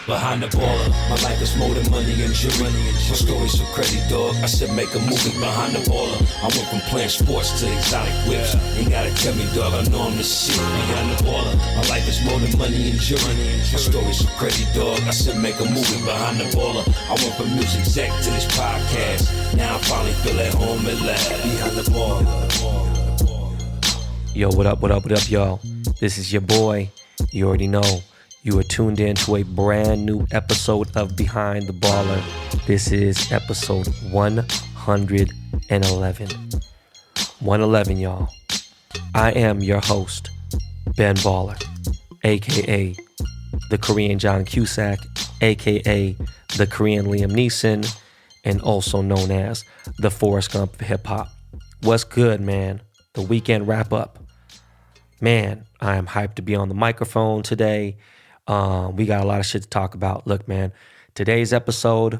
behind the baller. My life is more than money and jewelry. My story's so crazy, dog. I said make a movie behind the baller. I went from playing sports to exotic whips. Ain't gotta tell me, dog, I know I'm the shit behind the baller. My life is more than money and jewelry. My story's so crazy, dog. I said make a movie behind the baller. I went from music exec to this podcast. Now I finally feel at home at last. Behind the baller. Yo, what up, y'all? This is your boy. You already know. You are tuned in to a brand new episode of Behind the Baller. This is episode 111. 111, y'all. I am your host, Ben Baller, a.k.a. the Korean John Cusack, a.k.a. the Korean Liam Neeson, and also known as the Forrest Gump of hip-hop. What's good, man? The weekend wrap-up. Man, I am hyped to be on the microphone today. We got a lot of shit to talk about. Look, man, today's episode,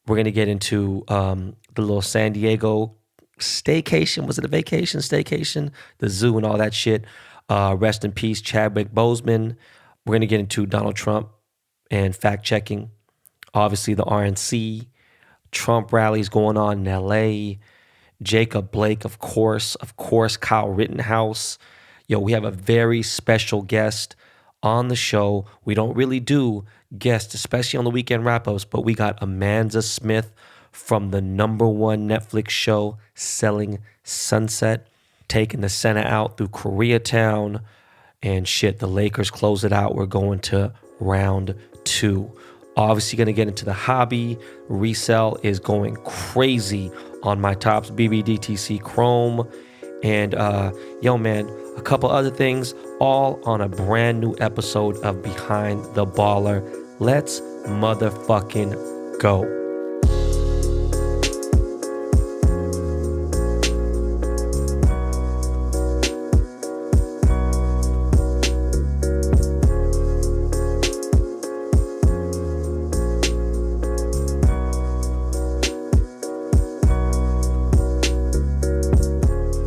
we're going to get into the little San Diego staycation. Was it a vacation, staycation? The zoo and all that shit. Rest in peace, Chadwick Boseman. We're going to get into Donald Trump and fact-checking. Obviously, the RNC. Trump rallies going on in L.A. Jacob Blake, of course. Kyle Rittenhouse. Yo, we have a very special guest on the show. We don't really do guests, especially on the weekend wrap-ups, but we got Amanza Smith from the #1 Netflix show, Selling Sunset, taking the Senate out through Koreatown. And shit, the Lakers close it out. We're going to round 2. Obviously going to get into the hobby. Resell is going crazy on my Topps BBDTC Chrome. And yo, man, a couple other things, all on a brand new episode of Behind the Baller. Let's motherfucking go.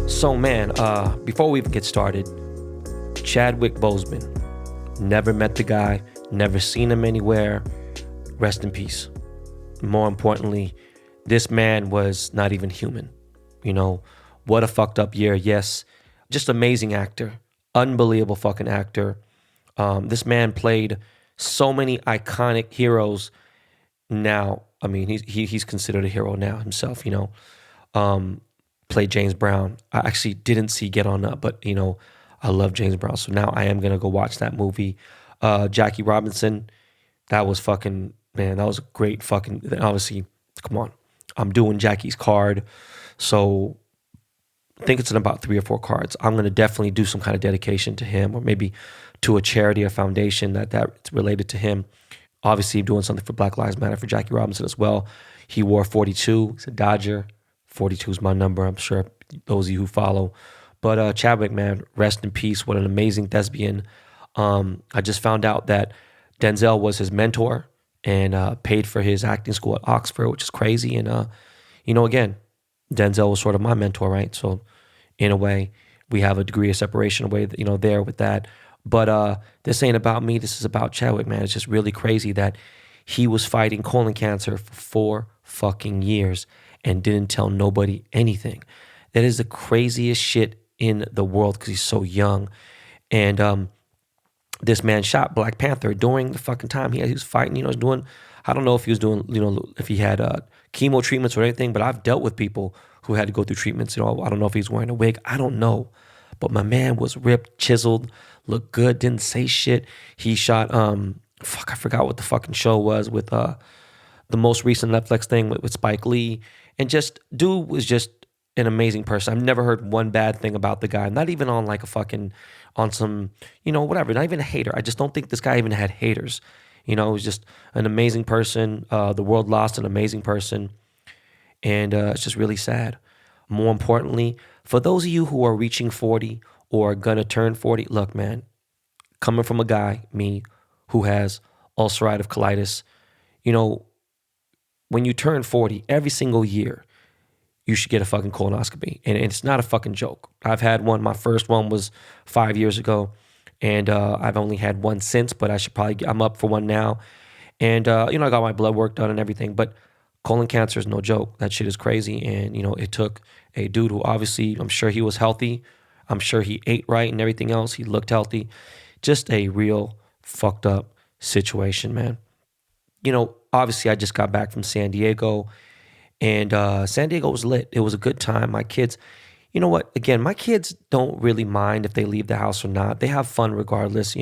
So, man, before we even get started, Chadwick Boseman. Never met the guy, never seen him anywhere. Rest in peace. More importantly, this man was not even human. You know, what a fucked up year. Yes, just amazing actor. Unbelievable fucking actor. This man played so many iconic heroes now. I mean, he's considered a hero now himself, you know. Played James Brown. I actually didn't see Get On Up, but, you know, I love James Brown. So now I am going to go watch that movie. Jackie Robinson, that was fucking, man, that was a great fucking, obviously, come on. I'm doing Jackie's card. So I think it's in about 3 or 4 cards. I'm going to definitely do some kind of dedication to him, or maybe to a charity or foundation that's related to him. Obviously, doing something for Black Lives Matter for Jackie Robinson as well. He wore 42. He's a Dodger. 42 is my number, I'm sure those of you who follow. But Chadwick, man, rest in peace. What an amazing thespian. I just found out that Denzel was his mentor and paid for his acting school at Oxford, which is crazy. And, you know, again, Denzel was sort of my mentor, right? So in a way, we have a degree of separation away, you know, there with that. But this ain't about me. This is about Chadwick, man. It's just really crazy that he was fighting colon cancer for 4 fucking years and didn't tell nobody anything. That is the craziest shit in the world because he's so young. And this man shot Black Panther during the fucking time he was fighting, you know, doing, I don't know if he was doing, you know, if he had chemo treatments or anything, but I've dealt with people who had to go through treatments. You know, I don't know if he's wearing a wig. I don't know. But my man was ripped, chiseled, looked good, didn't say shit. He shot, I forgot what the fucking show was with the most recent Netflix thing with Spike Lee. And just, dude was just an amazing person. I've never heard one bad thing about the guy. Not even on like a fucking, on some, you know, whatever. Not even a hater. I just don't think this guy even had haters. You know, he was just an amazing person. The world lost an amazing person. And it's just really sad. More importantly, for those of you who are reaching 40 or gonna turn 40, look, man, coming from a guy, me, who has ulcerative colitis, you know, when you turn 40, every single year, you should get a fucking colonoscopy. And it's not a fucking joke. I've had one. My first one was 5 years ago. And I've only had one since, but I'm up for one now. And, I got my blood work done and everything, but colon cancer is no joke. That shit is crazy. And, it took a dude who obviously, I'm sure he was healthy. I'm sure he ate right and everything else. He looked healthy. Just a real fucked up situation, man. Obviously I just got back from San Diego, and San Diego was lit. It was a good time. My kids, you know what? Again, my kids don't really mind if they leave the house or not. They have fun regardless,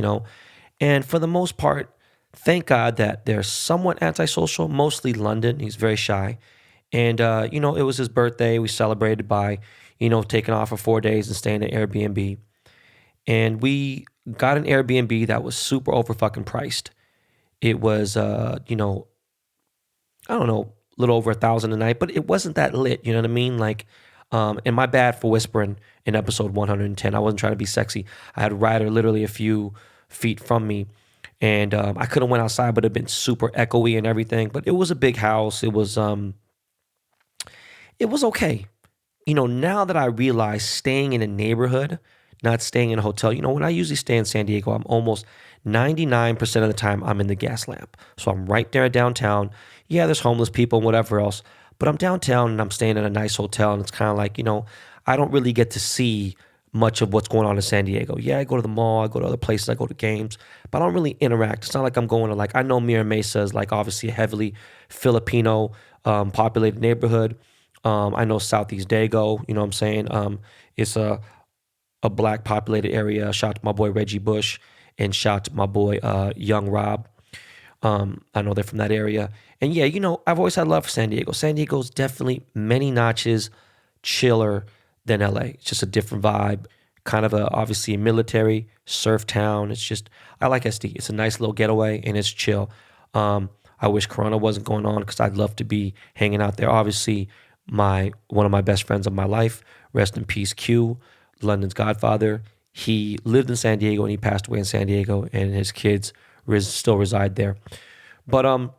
And for the most part, thank God that they're somewhat antisocial, mostly London. He's very shy. And, it was his birthday. We celebrated by, taking off for 4 days and staying at Airbnb. And we got an Airbnb that was super over fucking priced. It was, I don't know, a little over 1,000 a night, but it wasn't that lit. You know what I mean? Like, and my bad for whispering in episode 110. I wasn't trying to be sexy. I had Ryder literally a few feet from me, and I could have went outside, but it'd been super echoey and everything. But it was a big house. It was okay. Now that I realize staying in a neighborhood, not staying in a hotel, when I usually stay in San Diego, I'm almost 99% of the time I'm in the gas lamp. So I'm right there downtown. Yeah, there's homeless people and whatever else, but I'm downtown and I'm staying in a nice hotel, and it's kind of like, I don't really get to see much of what's going on in San Diego. Yeah, I go to the mall, I go to other places, I go to games, but I don't really interact. It's not like I'm going to, like, I know Mira Mesa is like obviously a heavily Filipino populated neighborhood. I know Southeast Dago, you know what I'm saying? It's a black populated area. Shout out to my boy Reggie Bush, and shout out to my boy Young Rob. I know they're from that area. And yeah, I've always had love for San Diego. San Diego's definitely many notches chiller than LA. It's just a different vibe. Kind of obviously a military surf town. It's just, I like SD. It's a nice little getaway and it's chill. I wish Corona wasn't going on because I'd love to be hanging out there. Obviously, one of my best friends of my life, rest in peace, Q, London's godfather. He lived in San Diego and he passed away in San Diego, and his kids still reside there. But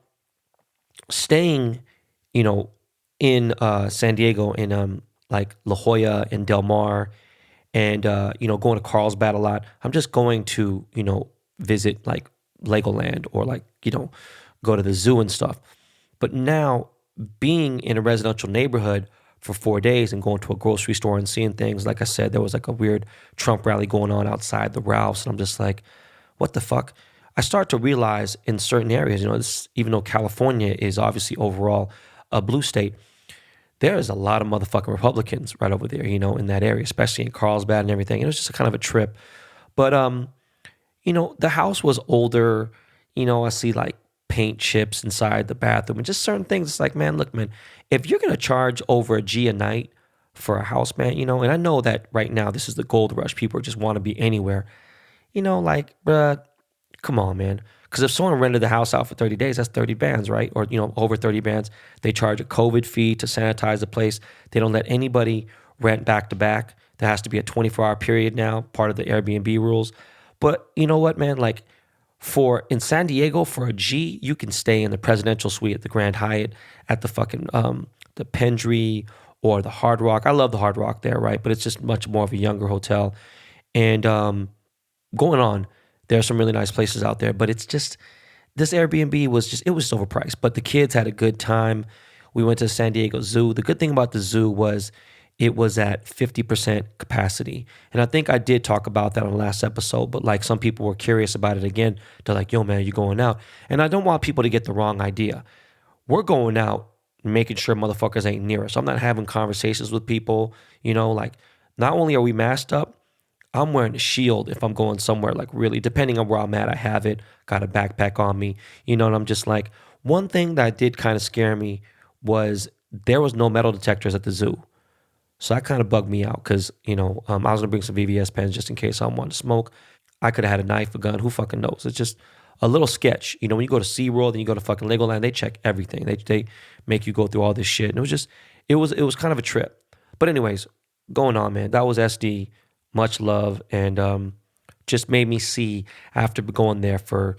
staying, in San Diego, in like La Jolla and Del Mar, and going to Carlsbad a lot. I'm just going to visit like Legoland, or like go to the zoo and stuff. But now, being in a residential neighborhood for 4 days and going to a grocery store and seeing things, like I said, there was like a weird Trump rally going on outside the Ralphs, and I'm just like, what the fuck? I start to realize in certain areas, even though California is obviously overall a blue state, there is a lot of motherfucking Republicans right over there, in that area, especially in Carlsbad and everything. It was just a kind of a trip. But, the house was older. I see like paint chips inside the bathroom and just certain things. It's like, man, look, man, if you're going to charge over a G a night for a house, man, and I know that right now this is the gold rush. People just want to be anywhere, like, bruh, come on, man. Because if someone rented the house out for 30 days, that's 30 bands, right? Or, over 30 bands. They charge a COVID fee to sanitize the place. They don't let anybody rent back to back. There has to be a 24-hour period now, part of the Airbnb rules. But you know what, man? Like, in San Diego, for a G, you can stay in the presidential suite at the Grand Hyatt, at the fucking, the Pendry or the Hard Rock. I love the Hard Rock there, right? But it's just much more of a younger hotel. And going on, there are some really nice places out there, but it's just, this Airbnb was just overpriced. But the kids had a good time. We went to San Diego Zoo. The good thing about the zoo was it was at 50% capacity. And I think I did talk about that on the last episode, but like some people were curious about it again. They're like, yo, man, you going out? And I don't want people to get the wrong idea. We're going out making sure motherfuckers ain't near us. I'm not having conversations with people, like, not only are we masked up, I'm wearing a shield if I'm going somewhere, like, really, depending on where I'm at, I have it, got a backpack on me, and I'm just like, one thing that did kind of scare me was there was no metal detectors at the zoo. So that kind of bugged me out because, I was going to bring some VVS pens just in case I wanted to smoke. I could have had a knife, a gun, who fucking knows? It's just a little sketch. When you go to SeaWorld and you go to fucking Legoland, they check everything. They make you go through all this shit. And it was kind of a trip. But anyways, going on, man, that was SD. Much love, and just made me see, after going there for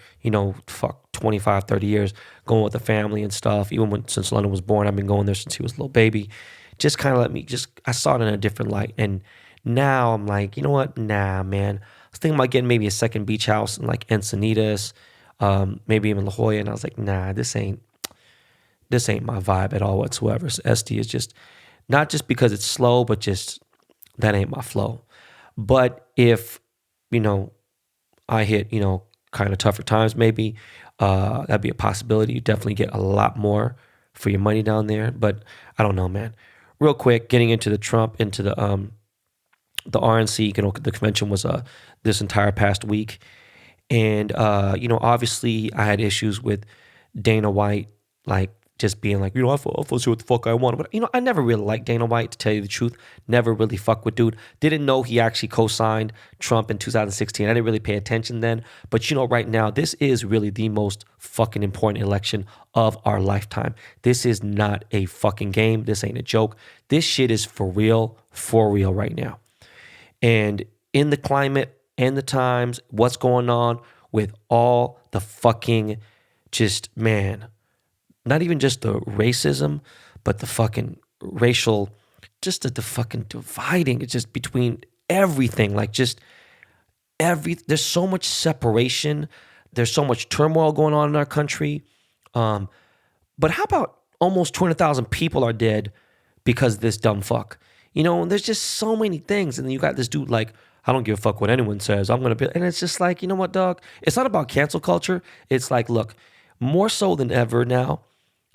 25, 30 years, going with the family and stuff, even since London was born. I've been going there since he was a little baby. Just kind of I saw it in a different light. And now I'm like, you know what? Nah, man. I was thinking about getting maybe a second beach house in like Encinitas, maybe even La Jolla, and I was like, nah, this ain't my vibe at all whatsoever. So SD is just not just because it's slow, but just that ain't my flow. But if I hit kind of tougher times, maybe that'd be a possibility. You definitely get a lot more for your money down there. But I don't know, man. Real quick, getting into the Trump, into the RNC, the convention was this entire past week. And, obviously I had issues with Dana White, like just being like, I'll do what the fuck I want. But, I never really liked Dana White, to tell you the truth. Never really fuck with dude. Didn't know he actually co-signed Trump in 2016. I didn't really pay attention then. But, right now, this is really the most fucking important election of our lifetime. This is not a fucking game. This ain't a joke. This shit is for real right now. And in the climate and the times, what's going on with all the fucking just, man, not even just the racism, but the fucking racial, just the fucking dividing, it's just between everything, like just there's so much separation, there's so much turmoil going on in our country. But how about almost 200,000 people are dead because of this dumb fuck? There's just so many things. And then you got this dude like, I don't give a fuck what anyone says. I'm going to be, and it's just like, you know what, dog? It's not about cancel culture. It's like, look, more so than ever now,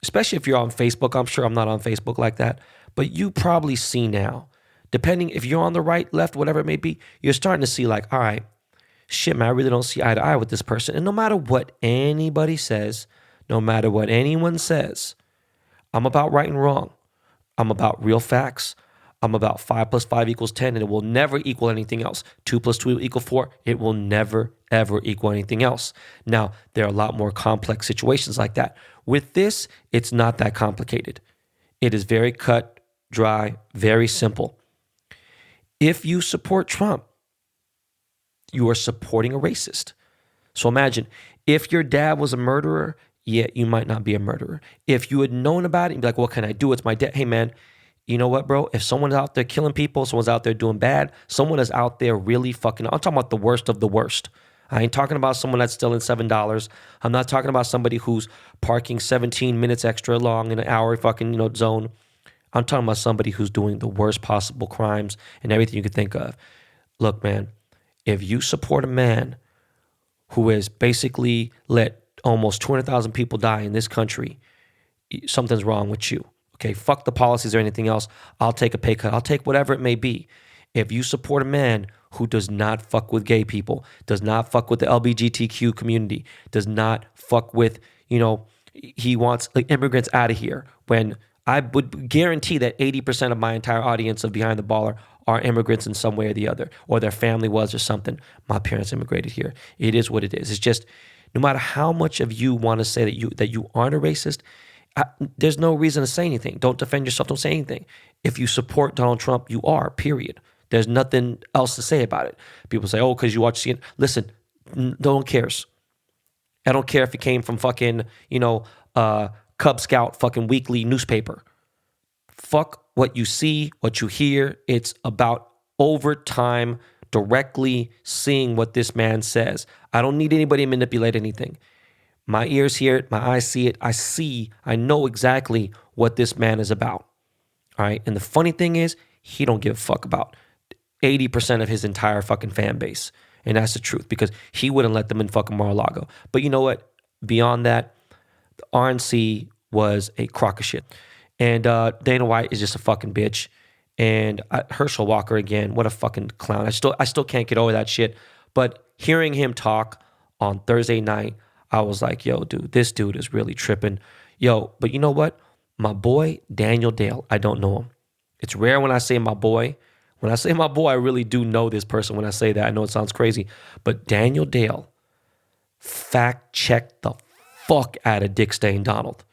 especially if you're on Facebook. I'm sure I'm not on Facebook like that, but you probably see now, depending if you're on the right, left, whatever it may be, you're starting to see like, all right, shit, man, I really don't see eye to eye with this person. And no matter what anybody says, no matter what anyone says, I'm about right and wrong. I'm about real facts. I'm about 5 + 5 = 10, and it will never equal anything else. 2 + 2 = 4. It will never, ever equal anything else. Now, there are a lot more complex situations like that. With this, it's not that complicated. It is very cut, dry, very simple. If you support Trump, you are supporting a racist. So imagine, if your dad was a murderer, yeah, you might not be a murderer. If you had known about it, you'd be like, what can I do? It's my dad. Hey, man, you know what, bro? If someone's out there killing people, someone's out there doing bad, someone is out there really fucking, I'm talking about the worst of the worst. I ain't talking about someone that's stealing $7. I'm not talking about somebody who's parking 17 minutes extra long in an hour fucking, zone. I'm talking about somebody who's doing the worst possible crimes and everything you could think of. Look, man, if you support a man who has basically let almost 200,000 people die in this country, something's wrong with you. Okay, fuck the policies or anything else. I'll take a pay cut. I'll take whatever it may be. If you support a man who does not fuck with gay people, does not fuck with the LGBTQ community, does not fuck with, he wants immigrants out of here, when I would guarantee that 80% of my entire audience of Behind the Baller are immigrants in some way or the other, or their family was or something. My parents immigrated here. It is what it is. It's just, no matter how much of you want to say that you aren't a racist, there's no reason to say anything. Don't defend yourself. Don't say anything. If you support Donald Trump, you are, period. There's nothing else to say about it. People say, oh, because you watch CNN. Listen, no one cares. I don't care if it came from fucking, Cub Scout fucking weekly newspaper. Fuck what you see, what you hear. It's about over time directly seeing what this man says. I don't need anybody to manipulate anything. My ears hear it, my eyes see it, I know exactly what this man is about. All right. And the funny thing is, he don't give a fuck about 80% of his entire fucking fan base. And that's the truth, because he wouldn't let them in fucking Mar-a-Lago. But you know what? Beyond that, the RNC was a crock of shit. And Dana White is just a fucking bitch. And Herschel Walker, again, what a fucking clown. I still can't get over that shit. But hearing him talk on Thursday night, I was like, yo, dude, this dude is really tripping. Yo, but you know what? My boy, Daniel Dale, I don't know him. It's rare when I say my boy. When I say my boy, I really do know this person when I say that. I know it sounds crazy. But Daniel Dale fact-checked the fuck out of Dick Stain Donald.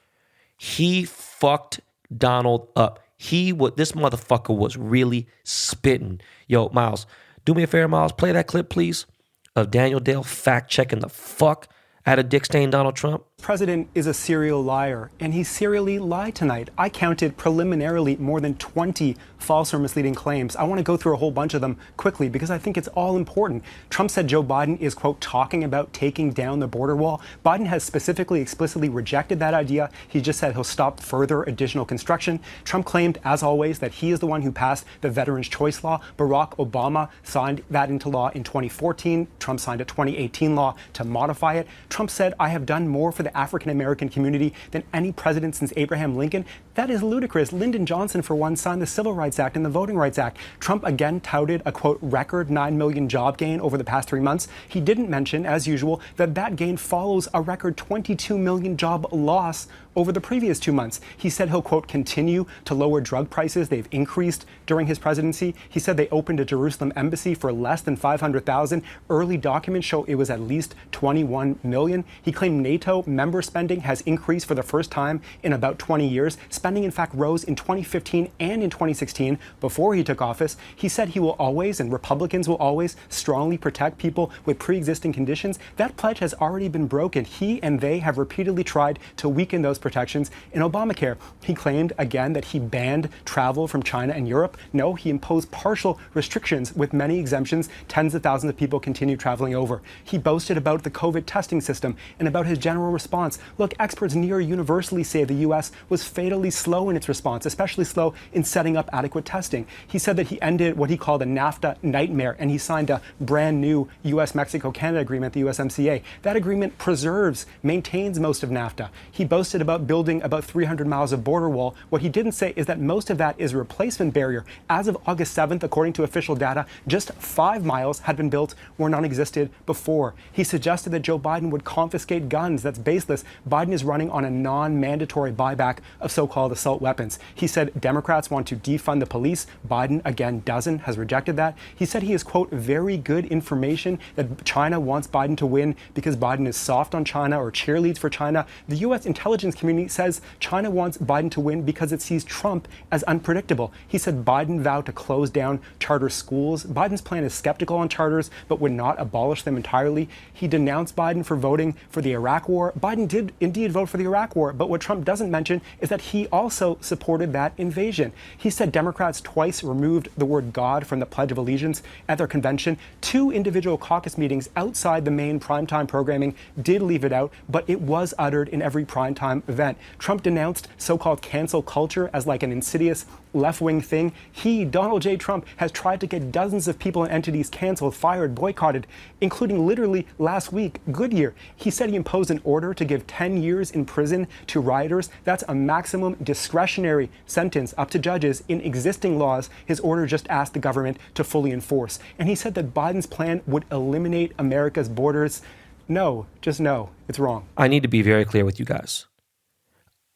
He fucked Donald up. This motherfucker was really spitting. Yo, Miles, do me a favor, Miles. Play that clip, please, of Daniel Dale fact-checking the fuck out of Dick Stain Donald Trump. President is a serial liar, and he serially lied tonight. I counted preliminarily more than 20 false or misleading claims. I want to go through a whole bunch of them quickly because I think it's all important. Trump said Joe Biden is, quote, talking about taking down the border wall. Biden has specifically, explicitly rejected that idea. He just said he'll stop further additional construction. Trump claimed, as always, that he is the one who passed the Veterans' Choice Law. Barack Obama signed that into law in 2014. Trump signed a 2018 law to modify it. Trump said, I have done more for the African-American community than any president since Abraham Lincoln. That is ludicrous. Lyndon Johnson, for one, signed the Civil Rights Act and the Voting Rights Act. Trump again touted a, quote, record 9 million job gain over the past 3 months. He didn't mention, as usual, that that gain follows a record 22 million job loss over the previous 2 months. He said he'll, quote, continue to lower drug prices. They've increased during his presidency. He said they opened a Jerusalem embassy for less than 500,000. Early documents show it was at least 21 million. He claimed NATO member spending has increased for the first time in about 20 years. Spending, in fact, rose in 2015 and in 2016 before he took office. He said he will always, and Republicans will always, strongly protect people with pre-existing conditions. That pledge has already been broken. He and they have repeatedly tried to weaken those protections in Obamacare. He claimed again that he banned travel from China and Europe. No, he imposed partial restrictions with many exemptions. Tens of thousands of people continue traveling over. He boasted about the COVID testing system and about his general response. Look, experts near universally say the U.S. was fatally slow in its response, especially slow in setting up adequate testing. He said that he ended what he called a NAFTA nightmare, and he signed a brand new U.S.-Mexico-Canada agreement, the USMCA. That agreement preserves, maintains most of NAFTA. He boasted about building about 300 miles of border wall. What he didn't say is that most of that is a replacement barrier. As of August 7th, according to official data, just 5 miles had been built where none existed before. He suggested that Joe Biden would confiscate guns. That's baseless. Biden is running on a non-mandatory buyback of so-called assault weapons. He said Democrats want to defund the police. Biden, again, doesn't, has rejected that. He said he has, quote, very good information that China wants Biden to win because Biden is soft on China or cheerleads for China. The U.S. intelligence community says China wants Biden to win because it sees Trump as unpredictable. He said Biden vowed to close down charter schools. Biden's plan is skeptical on charters, but would not abolish them entirely. He denounced Biden for voting for the Iraq War. Biden did indeed vote for the Iraq War, but what Trump doesn't mention is that he also supported that invasion. He said Democrats twice removed the word God from the Pledge of Allegiance at their convention. 2 individual caucus meetings outside the main primetime programming did leave it out, but it was uttered in every primetime event. Trump denounced so-called cancel culture as like an insidious left-wing thing. He, Donald J. Trump, has tried to get dozens of people and entities canceled, fired, boycotted, including literally last week, Goodyear. He said he imposed an order to give 10 years in prison to rioters. That's a maximum discretionary sentence up to judges in existing laws. His order just asked the government to fully enforce. And he said that Biden's plan would eliminate America's borders. No, just no. It's wrong. I need to be very clear with you guys.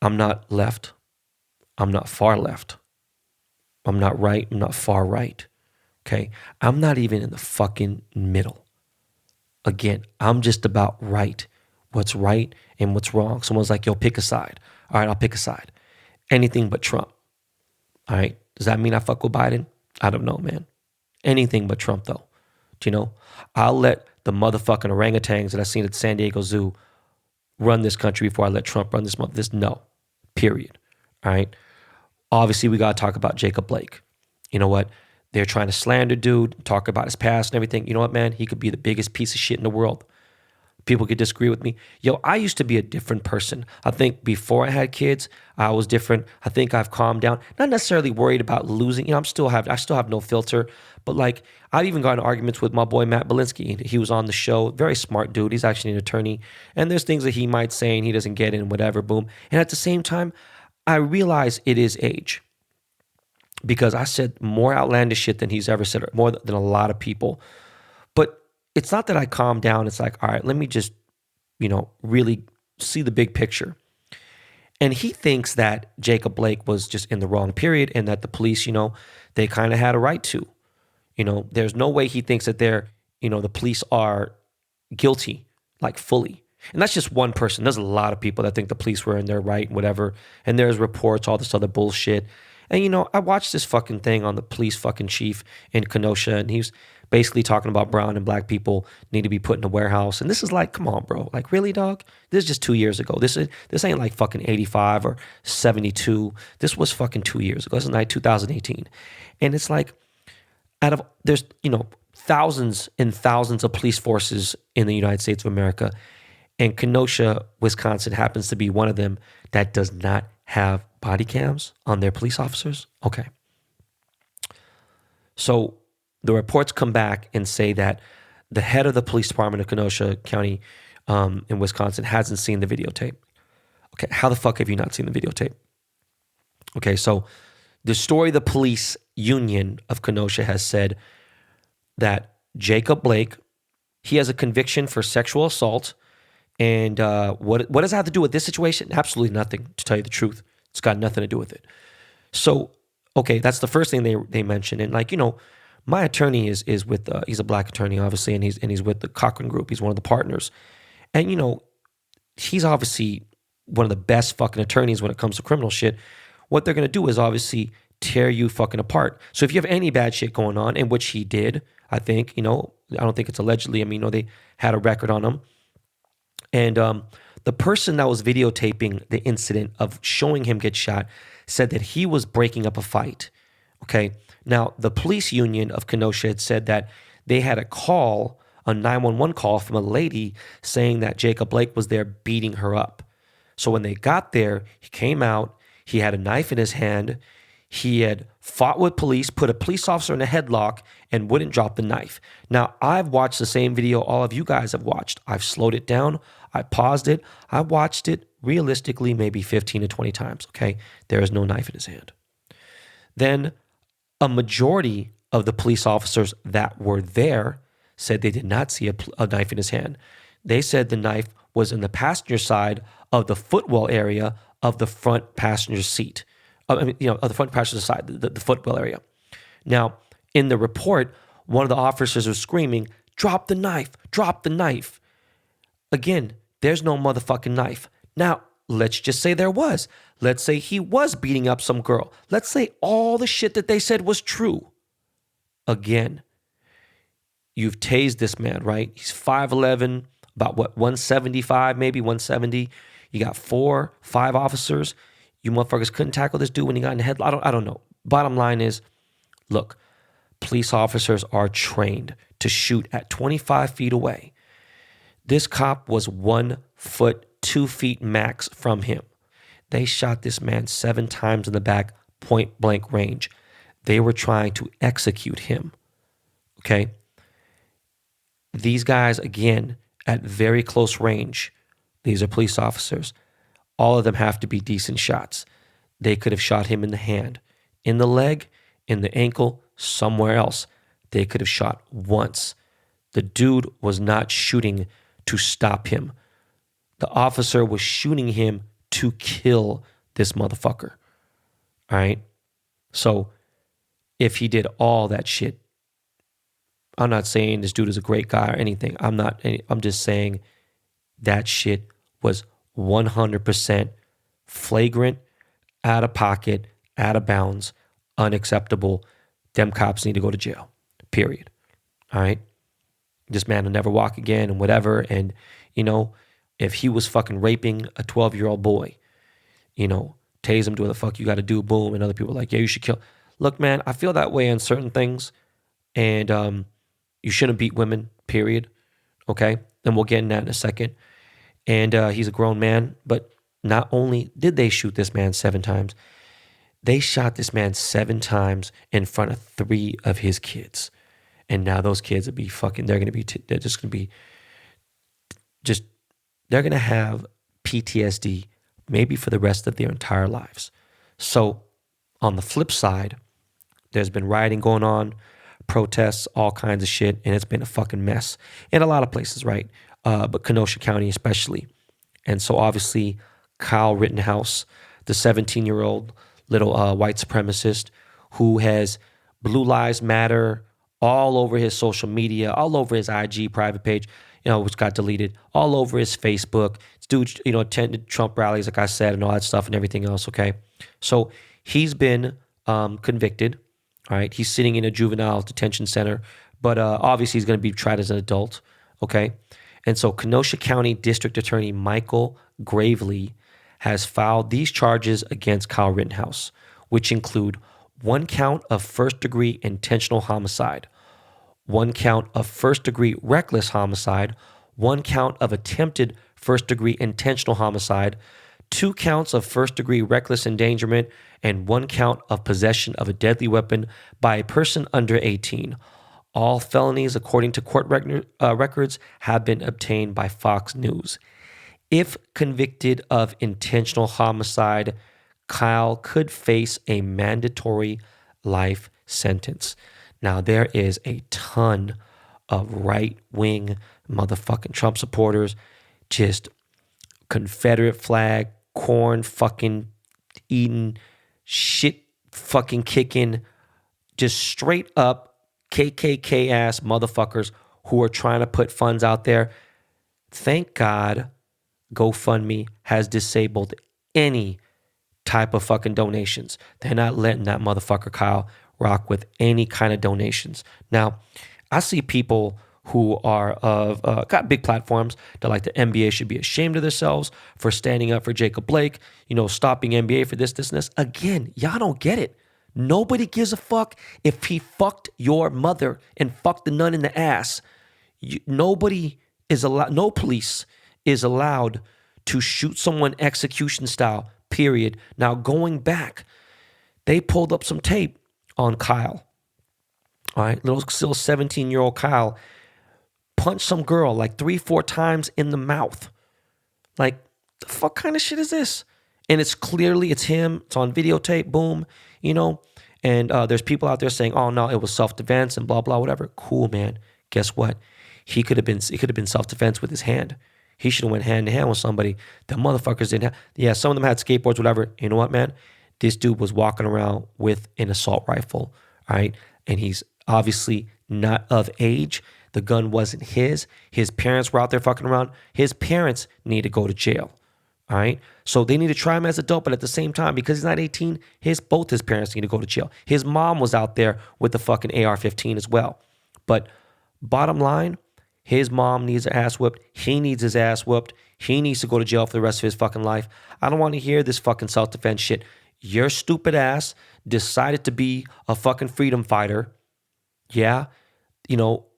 I'm not left. I'm not far left. I'm not right. I'm not far right. Okay? I'm not even in the fucking middle. Again, I'm just about right. What's right and what's wrong. Someone's like, yo, pick a side. All right, I'll pick a side. Anything but Trump. All right? Does that mean I fuck with Biden? I don't know, man. Anything but Trump, though. Do you know? I'll let the motherfucking orangutans that I seen at San Diego Zoo run this country before I let Trump run this. No. Period. All right? Obviously, we got to talk about Jacob Blake. You know what? They're trying to slander dude, talk about his past and everything. You know what, man? He could be the biggest piece of shit in the world. People could disagree with me. Yo, I used to be a different person. I think before I had kids, I was different. I think I've calmed down. Not necessarily worried about losing. You know, I still have no filter. But like, I've even gotten arguments with my boy Matt Belinsky. He was on the show. Very smart dude. He's actually an attorney. And there's things that he might say and he doesn't get it and whatever, boom. And at the same time, I realize it is age. Because I said more outlandish shit than he's ever said, more than a lot of people. But it's not that I calm down. It's like, all right, let me just, really see the big picture. And he thinks that Jacob Blake was just in the wrong period and that the police, they kind of had a right to. There's no way he thinks that the police are guilty, like fully. And that's just one person. There's a lot of people that think the police were in their right and whatever. And there's reports, all this other bullshit. And, I watched this fucking thing on the police fucking chief in Kenosha, and basically talking about brown and black people need to be put in a warehouse. And this is like, come on, bro. Like, really, dog? This is just 2 years ago. This ain't like fucking 85 or 72. This was fucking 2 years ago. This is like 2018. And it's like, there's, thousands and thousands of police forces in the United States of America. And Kenosha, Wisconsin happens to be one of them that does not have body cams on their police officers. Okay. So the reports come back and say that the head of the police department of Kenosha County in Wisconsin hasn't seen the videotape. Okay, how the fuck have you not seen the videotape? Okay, so the story the police union of Kenosha has said that Jacob Blake, he has a conviction for sexual assault. And what does that have to do with this situation? Absolutely nothing, to tell you the truth. It's got nothing to do with it. So, okay, that's the first thing they mentioned. And like, my attorney is with he's a black attorney, obviously, and he's with the Cochran Group. He's one of the partners, and he's obviously one of the best fucking attorneys when it comes to criminal shit. What they're gonna do is obviously tear you fucking apart. So if you have any bad shit going on, and which he did, I think, I don't think it's allegedly. I mean, they had a record on him, and the person that was videotaping the incident of showing him get shot said that he was breaking up a fight. Okay. Now, the police union of Kenosha had said that they had a 911 call from a lady saying that Jacob Blake was there beating her up. So when they got there, he came out, he had a knife in his hand, he had fought with police, put a police officer in a headlock, and wouldn't drop the knife. Now, I've watched the same video all of you guys have watched. I've slowed it down, I paused it, I watched it realistically maybe 15 to 20 times, okay? There is no knife in his hand. Then a majority of the police officers that were there said they did not see a knife in his hand. They said the knife was in the passenger side of the footwell area of the front passenger seat. Of the front passenger side, the footwell area. Now, in the report, one of the officers was screaming, "Drop the knife, drop the knife." Again, there's no motherfucking knife. Now, let's just say there was. Let's say he was beating up some girl. Let's say all the shit that they said was true. Again, you've tased this man, right? He's 5'11", about 175, maybe 170. You got 4, 5 officers. You motherfuckers couldn't tackle this dude when he got in the head. I don't know. Bottom line is, look, police officers are trained to shoot at 25 feet away. This cop was 1 foot, 2 feet max from him. They shot this man 7 times in the back, point blank range. They were trying to execute him. Okay? These guys, again, at very close range, these are police officers. All of them have to be decent shots. They could have shot him in the hand, in the leg, in the ankle, somewhere else. They could have shot once. The dude was not shooting to stop him. The officer was shooting him to kill this motherfucker. All right? So if he did all that shit, I'm not saying this dude is a great guy or anything. I'm just saying that shit was 100% flagrant, out of pocket, out of bounds, unacceptable. Them cops need to go to jail, period. All right? This man will never walk again and whatever. And, if he was fucking raping a 12-year-old boy, tase him, do what the fuck you got to do, boom. And other people are like, yeah, you should kill. Look, man, I feel that way on certain things. And you shouldn't beat women, period. Okay? And we'll get in that in a second. And he's a grown man. But not only did they shoot this man 7 times, they shot this man 7 times in front of 3 of his kids. And now those kids will be fucking, they're going to have PTSD maybe for the rest of their entire lives. So on the flip side, there's been rioting going on, protests, all kinds of shit, and it's been a fucking mess in a lot of places, right? But Kenosha County especially. And so obviously Kyle Rittenhouse, the 17-year-old little white supremacist who has Blue Lives Matter all over his social media, all over his IG private page, which got deleted, all over his Facebook. This dude, attended Trump rallies, like I said, and all that stuff and everything else, okay? So he's been convicted, all right? He's sitting in a juvenile detention center But obviously he's going to be tried as an adult, okay? And so Kenosha County District Attorney Michael Gravely has filed these charges against Kyle Rittenhouse, which include 1 count of first-degree intentional homicide, 1 count of first-degree reckless homicide, 1 count of attempted first-degree intentional homicide, 2 counts of first-degree reckless endangerment, and 1 count of possession of a deadly weapon by a person under 18. All felonies, according to court records, have been obtained by Fox News. If convicted of intentional homicide, Kyle could face a mandatory life sentence. Now, there is a ton of right-wing motherfucking Trump supporters, just Confederate flag, corn fucking eating, shit fucking kicking, just straight up KKK ass motherfuckers who are trying to put funds out there. Thank God GoFundMe has disabled any type of fucking donations. They're not letting that motherfucker Kyle rock with any kind of donations. Now, I see people who are got big platforms that like the NBA should be ashamed of themselves for standing up for Jacob Blake, stopping NBA for this, and this. Again, y'all don't get it. Nobody gives a fuck if he fucked your mother and fucked the nun in the ass. Nobody is allowed, no police is allowed to shoot someone execution style, period. Now, going back, they pulled up some tape on Kyle. All right, still 17-year-old Kyle punched some girl like 3-4 times in the mouth. Like, the fuck kind of shit is this? And it's him. It's on videotape. Boom. And there's people out there saying, "Oh no, it was self-defense and blah blah whatever." Cool, man. Guess what? It could have been self-defense with his hand. He should have went hand to hand with somebody. The motherfuckers didn't have. Yeah, some of them had skateboards, whatever. You know what, man? This dude was walking around with an assault rifle. All right, and he's obviously not of age. The gun wasn't his. His parents were out there fucking around. His parents need to go to jail. All right. So they need to try him as an adult, but at the same time, because he's not 18, both his parents need to go to jail. His mom was out there with the fucking AR-15 as well. But bottom line, his mom needs her ass whipped. He needs his ass whipped. He needs to go to jail for the rest of his fucking life. I don't want to hear this fucking self-defense shit. Your stupid ass decided to be a fucking freedom fighter. Yeah.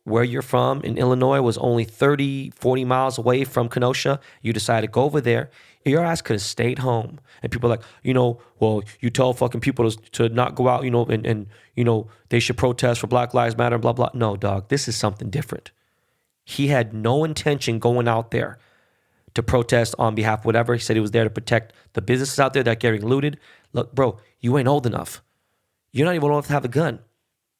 Where you're from in Illinois was only 30, 40 miles away from Kenosha. You decided to go over there. Your ass could have stayed home. And people are like, well, you tell fucking people to not go out, and they should protest for Black Lives Matter, blah, blah. No, dog, this is something different. He had no intention going out there to protest on behalf of whatever. He said he was there to protect the businesses out there that are getting looted. Look, bro, you ain't old enough. You're not even old enough to have a gun.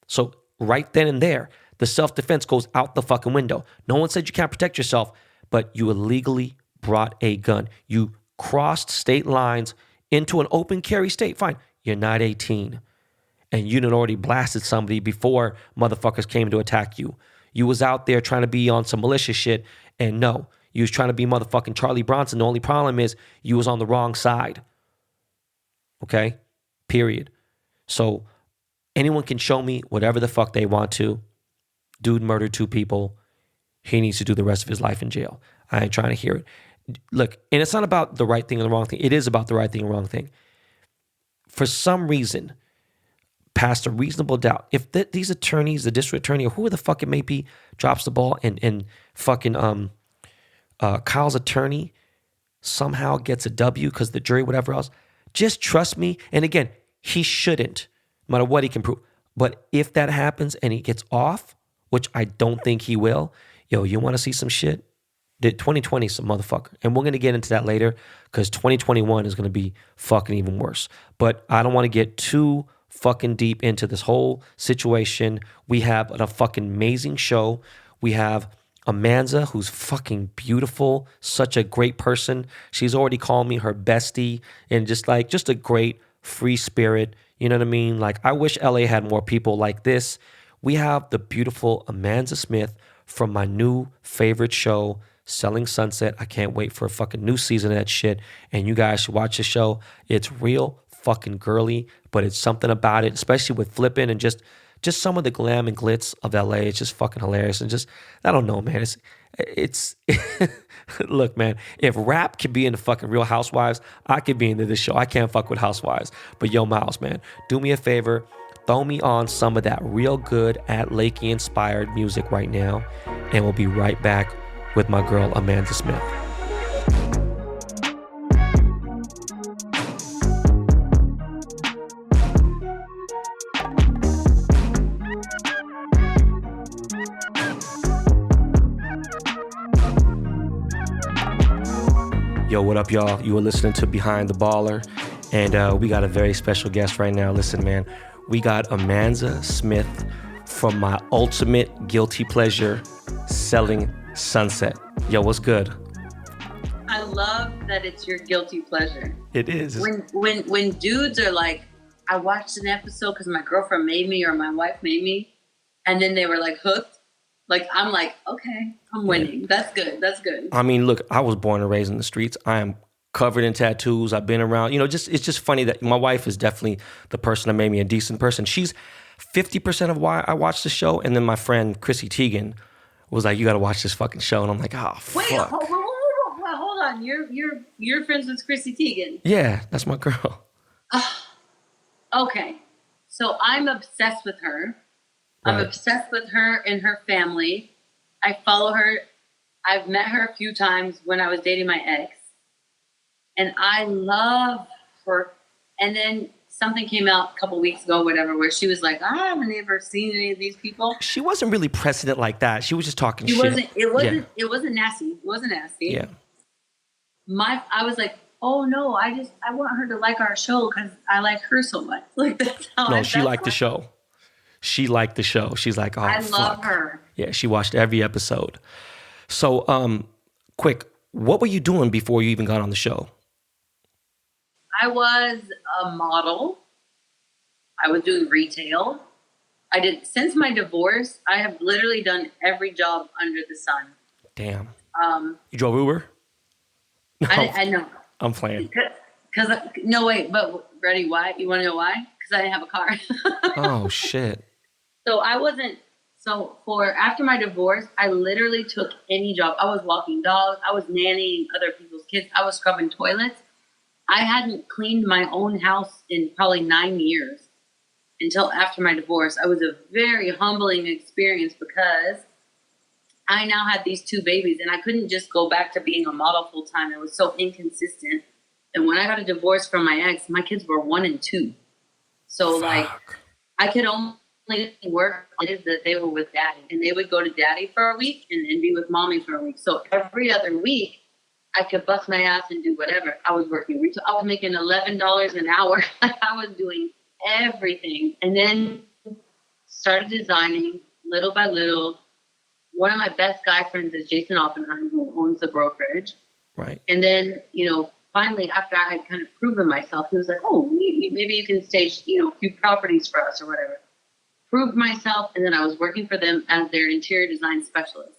So right then and there, the self-defense goes out the fucking window. No one said you can't protect yourself, but you illegally brought a gun. You crossed state lines into an open carry state. Fine, you're not 18. And you done already blasted somebody before motherfuckers came to attack you. You was out there trying to be on some malicious shit, and no, you was trying to be motherfucking Charlie Bronson. The only problem is you was on the wrong side. Okay? Period. So anyone can show me whatever the fuck they want to. Dude murdered 2 people. He needs to do the rest of his life in jail. I ain't trying to hear it. Look, and it's not about the right thing and the wrong thing. It is about the right thing and wrong thing. For some reason, past a reasonable doubt, if these attorneys, the district attorney, or who the fuck it may be, drops the ball and fucking Kyle's attorney somehow gets a W because the jury, whatever else, just trust me. And again, he shouldn't, no matter what he can prove. But if that happens and he gets off, which I don't think he will, you want to see some shit? 2020 is some motherfucker. And we're going to get into that later because 2021 is going to be fucking even worse. But I don't want to get too fucking deep into this whole situation. We have a fucking amazing show. We have Amanza, who's fucking beautiful, such a great person. She's already called me her bestie and just a great free spirit. You know what I mean? Like, I wish LA had more people like this. We have the beautiful Amanza Smith from my new favorite show, Selling Sunset. I can't wait for a fucking new season of that shit. And you guys should watch the show. It's real fucking girly, but it's something about it, especially with flipping and just just some of the glam and glitz of LA. It's just fucking hilarious. And just, I don't know, man. It's look, man, if rap could be in the fucking Real Housewives, I could be into this show. I can't fuck with Housewives. But yo, Miles, man, do me a favor. Throw me on some of that real good at Lowkey inspired music right now. And we'll be right back with my girl, Amanza Smith. Yo, what up, y'all? You are listening to Behind the Baller, and we got a very special guest right now. Listen, man, we got Amanza Smith from my ultimate guilty pleasure, Selling Sunset. Yo, what's good? I love that it's your guilty pleasure. It is. When dudes are like, I watched an episode because my girlfriend made me or my wife made me, and then they were like hooked. Like, I'm like, okay, I'm winning. That's good. That's good. I mean, look, I was born and raised in the streets. I am covered in tattoos. I've been around, it's just funny that my wife is definitely the person that made me a decent person. She's 50% of why I watched the show. And then my friend, Chrissy Teigen, was like, you got to watch this fucking show. And I'm like, oh, fuck. Wait, hold on. You're friends with Chrissy Teigen? Yeah, that's my girl. Okay. So I'm obsessed with her. Right. I'm obsessed with her and her family. I follow her. I've met her a few times when I was dating my ex. And I love her. And then something came out a couple weeks ago, whatever, where she was like, I haven't ever seen any of these people. She wasn't really president like that. She was just talking shit. It wasn't nasty. It wasn't nasty. Yeah. I was like, oh no, I want her to like our show because I like her so much. Like, that's how No, she liked the show. She liked the show. She's like, oh, I fuck. love her. Yeah, she watched every episode. So, quick, what were you doing before you even got on the show? I was a model. I was doing retail. Since my divorce, I have literally done every job under the sun. Damn. You drove Uber? No, I know. I'm playing. No, wait, but ready, why? You want to know why? Because I didn't have a car. Oh, shit. So after my divorce, I literally took any job. I was walking dogs. I was nannying other people's kids. I was scrubbing toilets. I hadn't cleaned my own house in probably 9 years until after my divorce. It was a very humbling experience because I now had these 2 babies and I couldn't just go back to being a model full time. It was so inconsistent. And when I got a divorce from my ex, my kids were 1 and 2. So I could only work that they were with daddy, and they would go to daddy for a week and then be with mommy for a week. So every other week I could bust my ass and do whatever. I was working retail. I was making $11 an hour. I was doing everything, and then started designing little by little. One of my best guy friends is Jason Oppenheim, who owns the brokerage. Right. And then, finally, after I had kind of proven myself, he was like, oh, maybe you can stage, a few properties for us or whatever. Proved myself, and then I was working for them as their interior design specialist.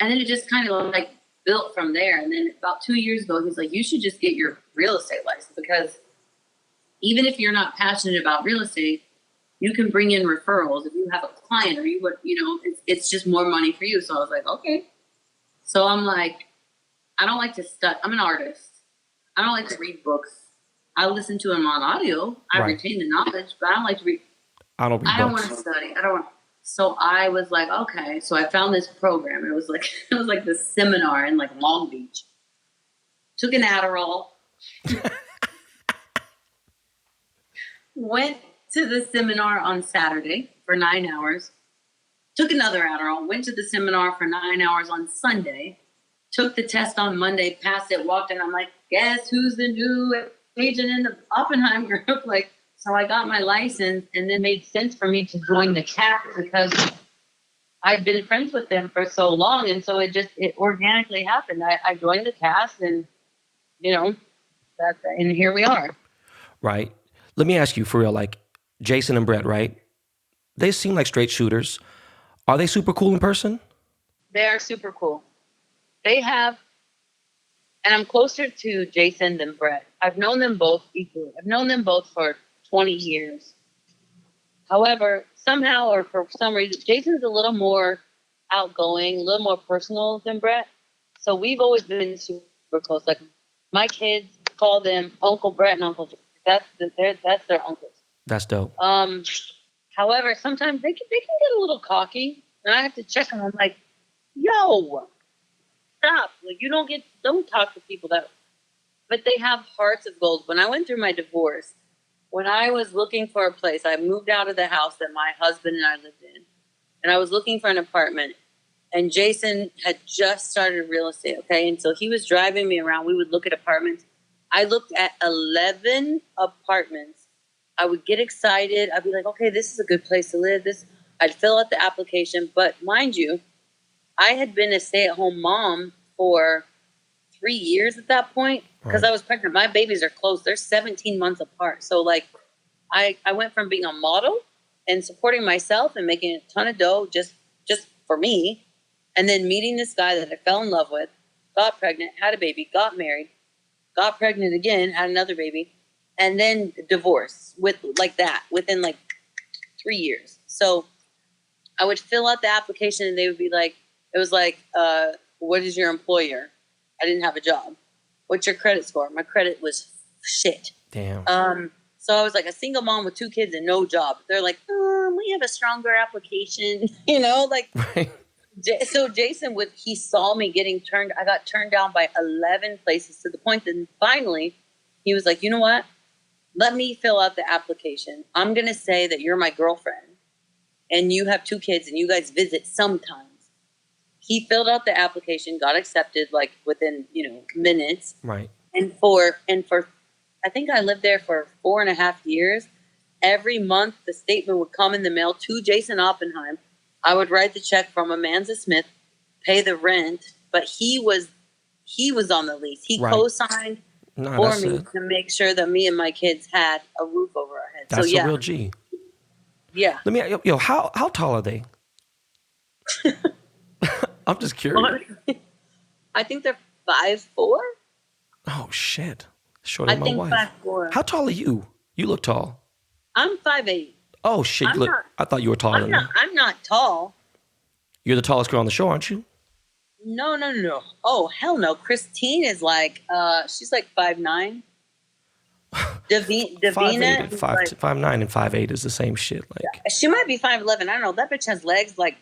And then it just kind of like built from there. And then about 2 years ago, he's like, you should just get your real estate license, because even if you're not passionate about real estate, you can bring in referrals if you have a client, or it's just more money for you. So I was like, okay. So I'm like, I don't like to study. I'm an artist. I don't like to read books. I listen to them on audio. I retain the knowledge, but I don't like to read. I don't want to study. So I was like, okay. So I found this program. It was like this seminar in like Long Beach. Took an Adderall. Went to the seminar on Saturday for 9 hours. Took another Adderall. Went to the seminar for 9 hours on Sunday. Took the test on Monday. Passed it. Walked in. I'm like, guess who's the new agent in the Oppenheim group? So I got my license, and then made sense for me to join the cast because I've been friends with them for so long. And so it organically happened. I joined the cast, and, and here we are. Right. Let me ask you for real, like Jason and Brett, right? They seem like straight shooters. Are they super cool in person? They are super cool. They have, and I'm closer to Jason than Brett. I've known them both equally. I've known them both for 20 years. However, somehow or for some reason, Jason's a little more outgoing, a little more personal than Brett. So we've always been super close. Like my kids call them Uncle Brett and Uncle Jason. That's their uncles. That's dope. However, sometimes they can get a little cocky, and I have to check them. I'm like, yo, stop! Like don't talk to people that. But they have hearts of gold. When I went through my divorce, when I was looking for a place, I moved out of the house that my husband and I lived in, and I was looking for an apartment. And Jason had just started real estate, okay? And so he was driving me around. We would look at apartments. I looked at 11 apartments. I would get excited. I'd be like, okay, this is a good place to live. I'd fill out the application. But mind you, I had been a stay-at-home mom for 3 years at that point because I was pregnant. My babies are close. They're 17 months apart. So, like, I went from being a model and supporting myself and making a ton of dough just for me, and then meeting this guy that I fell in love with, got pregnant, had a baby, got married, got pregnant again, had another baby, and then divorce within like 3 years. So I would fill out the application and they would be like, it was like, what is your employer? I didn't have a job. What's your credit score? My credit was shit. Damn. So I was like a single mom with 2 kids and no job. They're like, we have a stronger application, like. Right. So Jason he saw me I got turned down by 11 places to the point that finally he was like, you know what? Let me fill out the application. I'm going to say that you're my girlfriend and you have 2 kids and you guys visit sometimes. He filled out the application, got accepted like within, minutes. Right. And for I think I lived there for 4.5 years. Every month the statement would come in the mail to Jason Oppenheim. I would write the check from Amanza Smith, pay the rent, but he was on the lease. He co-signed for me to make sure that me and my kids had a roof over our heads. That's a real G. Yeah. Let me, how tall are they? I'm just curious. I think they're 5'4". Oh shit! Shorter than my wife. 5'4". How tall are you? You look tall. I'm 5'8". Oh shit! I thought you were taller than me. I'm not tall. You're the tallest girl on the show, aren't you? No. Oh hell no! Christine is like, she's like 5'9". Davina 5'9" is like, 5'9" and 5'8" is the same shit. Like she might be 5'11". I don't know. That bitch has legs like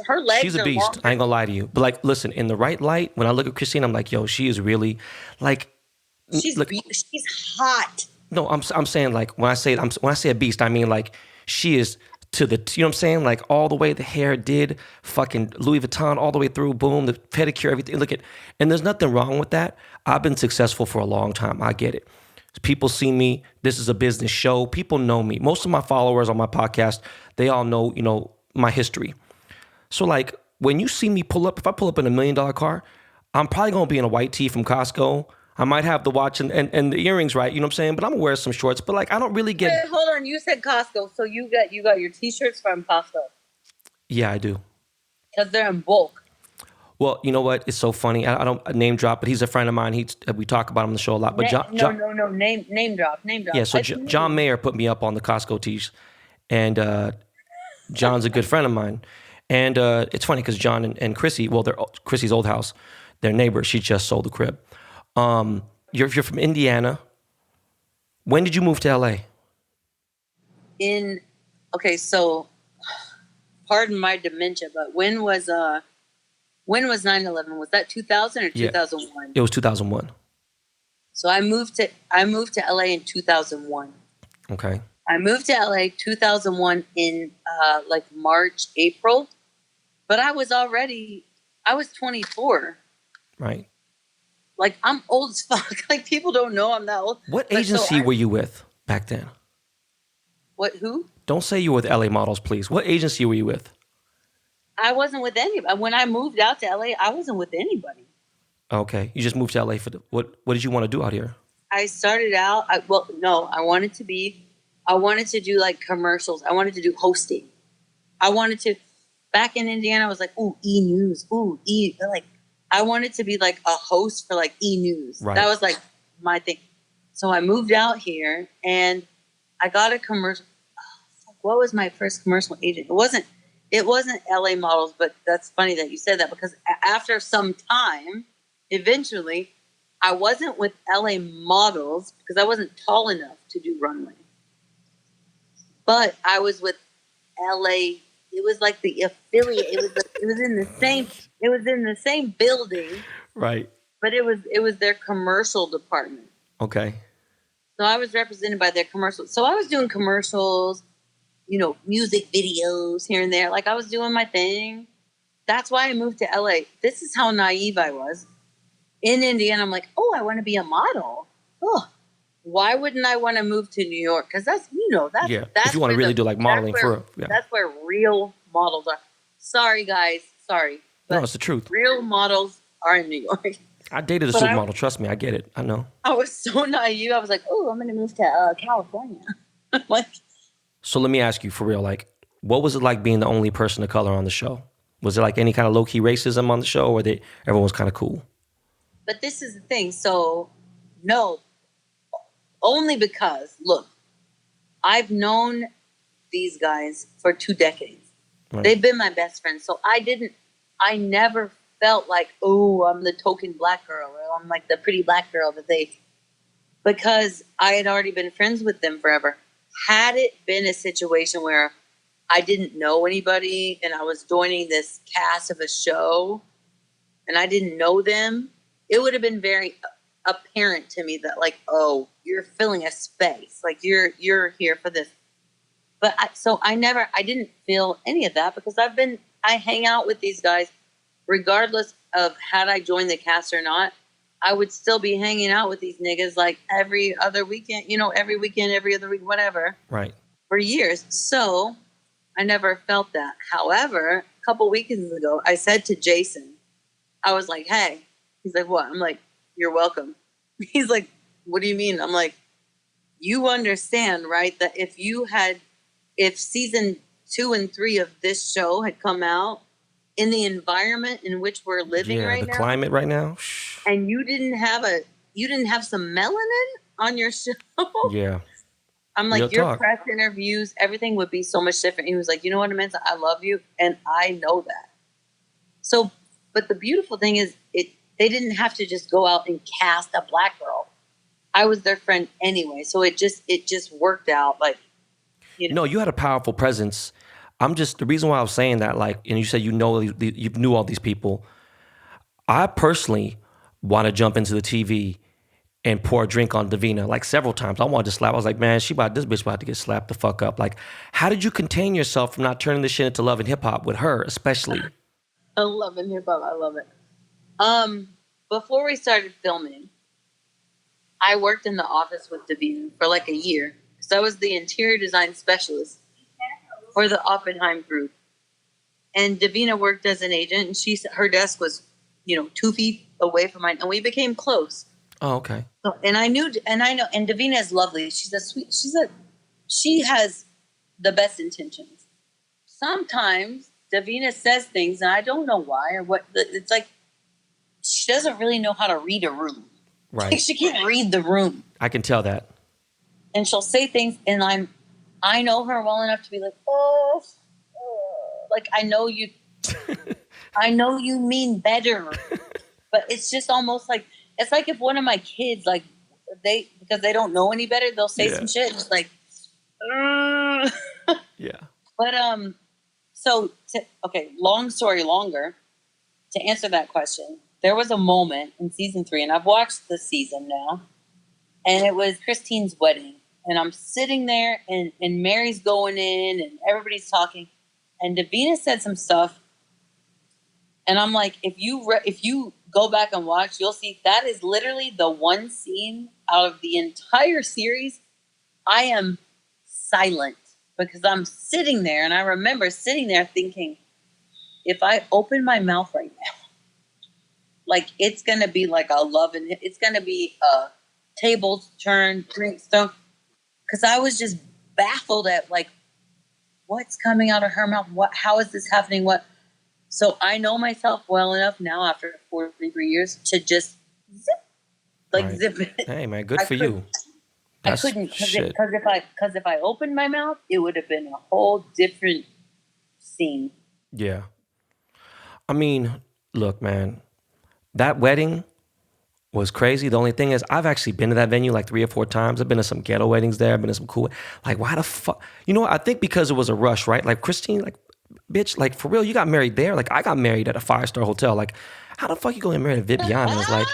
her legs. She's a are beast. longer. I ain't gonna lie to you. But like, listen, in the right light, when I look at Christine, I'm like, yo, she is really like. She's hot. No, I'm saying like when I say a beast, I mean like she is to the, you know what I'm saying? Like all the way the hair did, fucking Louis Vuitton all the way through, boom, the pedicure, everything. Look at, and there's nothing wrong with that. I've been successful for a long time. I get it. People see me. This is a business show. People know me. Most of my followers on my podcast, they all know, my history. So like when you see me pull up, if I pull up in $1 million car, I'm probably gonna be in a white tee from Costco. I might have the watch and the earrings, right? You know what I'm saying? But I'm gonna wear some shorts. But like, I don't really get. Wait, hold on. You said Costco, so you got your t-shirts from Costco? Yeah, I do. Because they're in bulk. Well, you know what? It's so funny. I don't name drop, but he's a friend of mine. We talk about him on the show a lot. But no. Name drop. Yeah. So John Mayer put me up on the Costco tees, and John's a good friend of mine. And it's funny because John and Chrissy, well, they're Chrissy's old house. They're neighbors. She just sold the crib. You're from Indiana. When did you move to LA? Okay, so pardon my dementia, but when was 9/11? Was that 2000 or 2001? It was 2001. So I moved to LA in 2001. Okay. I moved to LA 2001 in like March, April, but I was 24. Right. Like, I'm old as fuck. Like, people don't know I'm that old. What agency were you with back then? Who? Don't say you were with LA Models, please. What agency were you with? I wasn't with anybody. When I moved out to LA, I wasn't with anybody. Okay. You just moved to LA for what did you want to do out here? I started out, I wanted to do like commercials. I wanted to do hosting. Back in Indiana, I was like, ooh, E-News. Ooh, like, I wanted to be like a host for like E-News. Right. That was like my thing. So I moved out here and I got a commercial. Oh, fuck, what was my first commercial agent? It wasn't LA Models, but that's funny that you said that because after some time, eventually, I wasn't with LA Models because I wasn't tall enough to do runway. But I was with LA. It was like the affiliate. It was in the same building, Right. but it was their commercial department. Okay. So I was represented by their commercials. So I was doing commercials, music videos here and there. Like I was doing my thing. That's why I moved to LA. This is how naive I was. In Indiana, I'm like, oh, I want to be a model. Oh, why wouldn't I want to move to New York? Because that's if you want to really do like modeling that's where real models are. Sorry, guys. Sorry. No, it's the truth. Real models are in New York. I dated a supermodel. Trust me, I get it. I know. I was so naive. I was like, oh, I'm going to move to California. Like, so let me ask you for real, like, what was it like being the only person of color on the show? Was there like any kind of low-key racism on the show, or everyone was kind of cool? But this is the thing. So, no, only because, look, I've known these guys for 2 decades. Right. They've been my best friends. So I never felt like, oh, I'm the token black girl, or I'm like the pretty black girl because I had already been friends with them forever. Had it been a situation where I didn't know anybody and I was joining this cast of a show and I didn't know them, it would have been very apparent to me that like, oh, you're filling a space. Like you're here for this. But I didn't feel any of that because I hang out with these guys regardless of had I joined the cast or not. I would still be hanging out with these niggas like every other weekend, every weekend, every other week, whatever. Right. For years. So I never felt that. However, a couple weekends ago, I said to Jason, I was like, hey, he's like, what? I'm like, you're welcome. He's like, what do you mean? I'm like, you understand, right? That if season 2 and 3 of this show had come out in the environment in which we're living right now. The climate right now. And you didn't have some melanin on your show. Yeah. I'm like, your press interviews, everything would be so much different. He was like, you know what, Amanza, I love you. And I know that. So, but the beautiful thing is they didn't have to just go out and cast a black girl. I was their friend anyway. So it just worked out. Like, No, you had a powerful presence. The reason why I was saying that, like, and you said you knew all these people. I personally want to jump into the TV and pour a drink on Davina, like several times. I wanted to slap. I was like, man, this bitch about to get slapped the fuck up. Like, how did you contain yourself from not turning this shit into Love and Hip Hop with her, especially? I love and hip hop. I love it. Before we started filming, I worked in the office with Davina for like a year. So I was the interior design specialist for the Oppenheim group. And Davina worked as an agent, and her desk was, 2 feet away from mine, and we became close. Oh, okay. So, and I know, and Davina is lovely. She has the best intentions. Sometimes Davina says things, and I don't know why or what. It's like she doesn't really know how to read a room. Right. Like she can't read the room. I can tell that. And she'll say things, and I know her well enough to be like, like I know you mean better, but it's just almost like it's like if one of my kids because they don't know any better, they'll say some shit, and it's like, yeah. But long story longer. To answer that question, there was a moment in season 3, and I've watched the season now, and it was Christine's wedding. And I'm sitting there, and Mary's going in, and everybody's talking. And Davina said some stuff. And I'm like, if you go back and watch, you'll see that is literally the one scene out of the entire series. I am silent because I'm sitting there, and I remember sitting there thinking, if I open my mouth right now, like it's going to be like a love, and it's going to be a tables turn, drinks thrown. Because I was just baffled at like, what's coming out of her mouth? How is this happening? So I know myself well enough now after 43 years to just zip it. Hey man, good for you. I That's couldn't shit. because if I opened my mouth, it would have been a whole different scene. Yeah. I mean, look, man, that wedding was crazy. The only thing is, I've actually been to that venue like 3 or 4 times. I've been to some ghetto weddings there. I've been to some cool. Like, why the fuck? You know what? I think because it was a rush, right? Like, Christine, like, bitch, like, for real, you got married there? Like, I got married at a 5-star hotel. Like, how the fuck you going to marry at Viviana's? Like,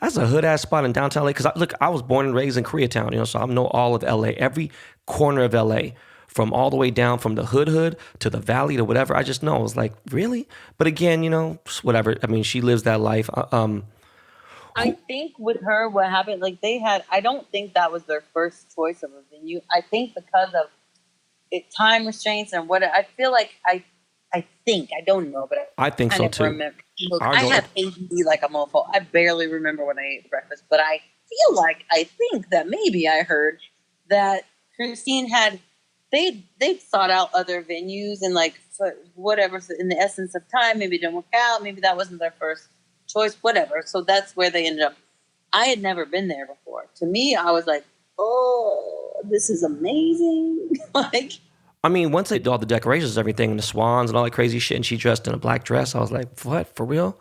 that's a hood ass spot in downtown LA. Because look, I was born and raised in Koreatown, you know, so I know all of LA, every corner of LA, from all the way down from the hood to the valley to whatever. I just know. I was like, really? But again, you know, whatever. I mean, she lives that life. I think with her, what happened, like I don't think that was their first choice of a venue. I think because of time restraints and what I feel like I think, I don't know, but I think so too. Remember. Look, I have ADD like a mofo. I barely remember when I ate breakfast, but I feel like I think that maybe I heard that Christine had they sought out other venues and like whatever in the essence of time, maybe it didn't work out, maybe that wasn't their first choice, whatever. So that's where they ended up. I had never been there before. To me, I was like, oh, this is amazing. Like, I mean, once they did all the decorations, everything, and the swans and all that crazy shit, and she dressed in a black dress, I was like, what, for real?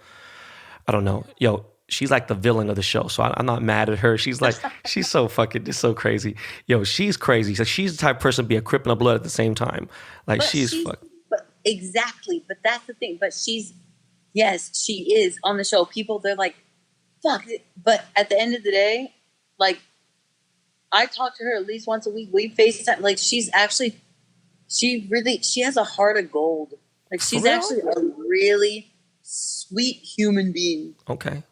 I don't know. Yo, she's like the villain of the show, so I'm not mad at her. She's like, she's so fucking, just so crazy. Yo, she's crazy. So she's the type of person to be a Crip and a Blood at the same time. Like, she's fucking. But exactly. But that's the thing. But yes, she is on the show. People, they're like, fuck it. But at the end of the day, like, I talk to her at least once a week. We FaceTime. Like, she has a heart of gold. Like, she's actually a really sweet human being. Okay.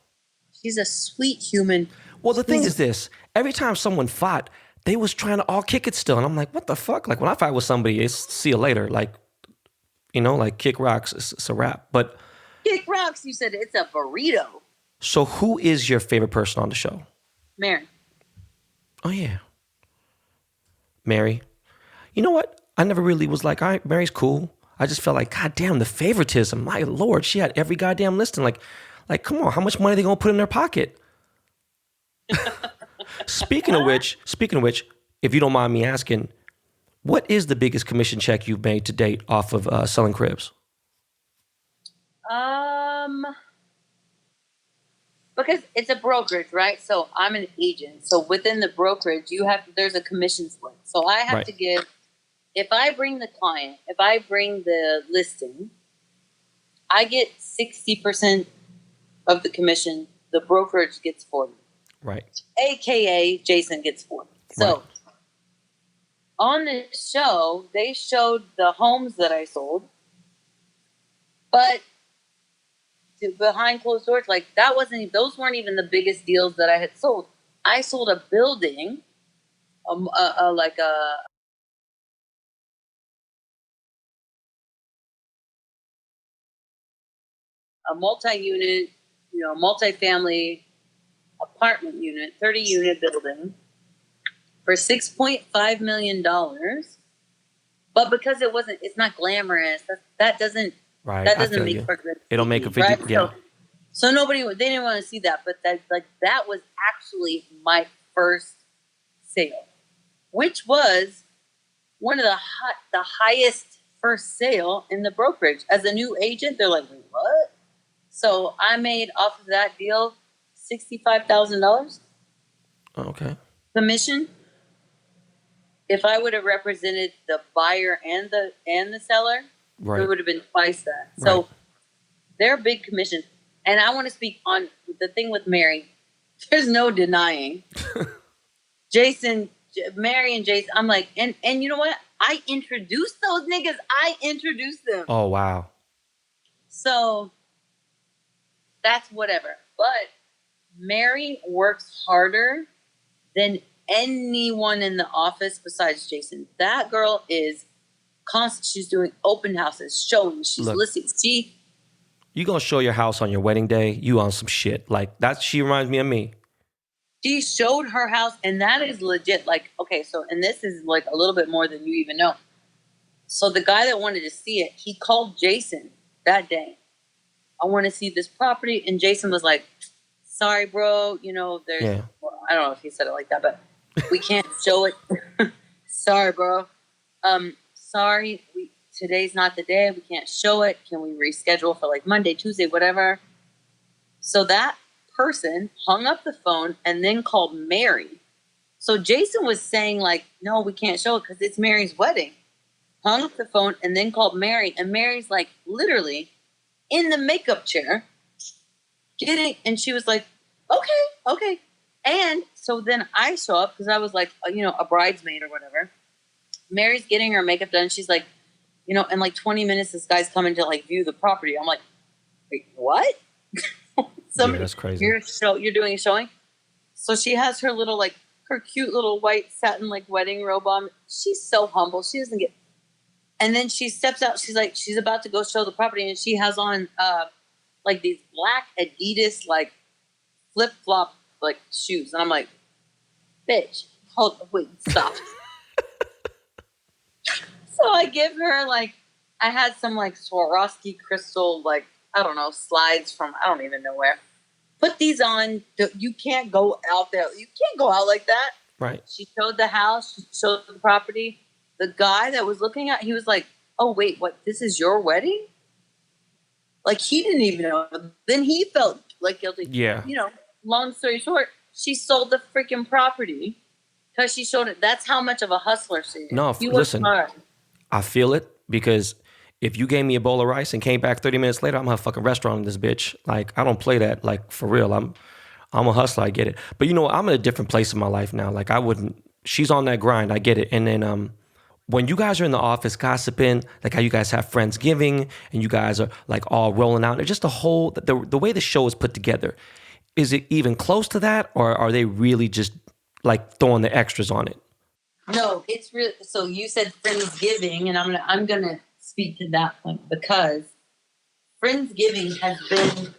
She's a sweet human. Well, the thing is this. Every time someone fought, they was trying to all kick it still. And I'm like, what the fuck? Like, when I fight with somebody, it's see you later. Like, you know, like kick rocks, it's a wrap. But kick rocks, you said it's a burrito. So who is your favorite person on the show? Mary. Oh, yeah. Mary. You know what? I never really was like, all right, Mary's cool. I just felt like, God damn, the favoritism. My Lord, she had every goddamn listing. Like, come on, how much money are they going to put in their pocket? Speaking of which, if you don't mind me asking, what is the biggest commission check you've made to date off of selling cribs? Because it's a brokerage, right? So I'm an agent. So within the brokerage, there's a commission split. So I have to give, if I bring the client, if I bring the listing, I get 60% of the commission. The brokerage gets 40%. Right. AKA Jason gets 40%. So on the show, they showed the homes that I sold, but behind closed doors, like those weren't even the biggest deals that I had sold. I sold a building, a multi-unit, multi-family apartment unit, 30-unit building for $6.5 million. But because it's not glamorous, that doesn't make for good. It don't make a 50. Right? Yeah. So they didn't want to see that, but that was actually my first sale, which was one of the highest first sale in the brokerage. As a new agent, they're like, wait, what? So I made off of that deal $65,000. Okay. Commission. If I would have represented the buyer and the seller, it would have been twice that. So they're big commissions. And I want to speak on the thing with Mary. There's no denying. Mary and Jason, I'm like, and you know what? I introduced those niggas. I introduced them. Oh, wow. So that's whatever. But Mary works harder than anyone in the office besides Jason. That girl is constant. She's doing open houses, showing. She's listening. You gonna show your house on your wedding day? You on some shit like that? She reminds me of me. She showed her house, and that is legit. Like, okay, so and this is like a little bit more than you even know. So the guy that wanted to see it, he called Jason that day. I want to see this property, and Jason was like, "Sorry, bro. You know, there's." Yeah. Well, I don't know if he said it like that, but We can't show it. Sorry, bro. Sorry, today's not the day. We can't show it. Can we reschedule for like Monday, Tuesday, whatever? So that person hung up the phone and then called Mary. So Jason was saying like, no, we can't show it because it's Mary's wedding. Hung up the phone and then called Mary. And Mary's like literally in the makeup chair and she was like, okay. And so then I show up because I was like, a bridesmaid or whatever. Mary's getting her makeup done. She's like, in like 20 minutes, this guy's coming to like view the property. I'm like, wait, what? That's crazy. You're doing a showing? So she has her little, like, her cute little white satin, like, wedding robe on. She's so humble. She doesn't get... And then she steps out. She's like, she's about to go show the property. And she has on, like, these black Adidas, like, flip-flop, like, shoes. And I'm like, bitch, wait, stop. So I give her, like, I had some, like, Swarovski crystal, like, I don't know, slides from, I don't even know where. Put these on. You can't go out there. You can't go out like that. Right. She showed the house. She showed the property. The guy that was looking at, he was like, oh, wait, what? This is your wedding? Like, he didn't even know. Then he felt, like, guilty. Yeah. Long story short, she sold the freaking property because she showed it. That's how much of a hustler she is. No, listen, I feel it because if you gave me a bowl of rice and came back 30 minutes later, I'm gonna have a fucking restaurant in this bitch. Like, I don't play that, like, for real. I'm a hustler, I get it. But I'm in a different place in my life now. Like, she's on that grind, I get it. And then when you guys are in the office gossiping, like how you guys have Friendsgiving and you guys are like all rolling out, and just the way the show is put together, is it even close to that, or are they really just like throwing the extras on it? No, it's real. So you said Friendsgiving, and I'm gonna speak to that point because Friendsgiving has been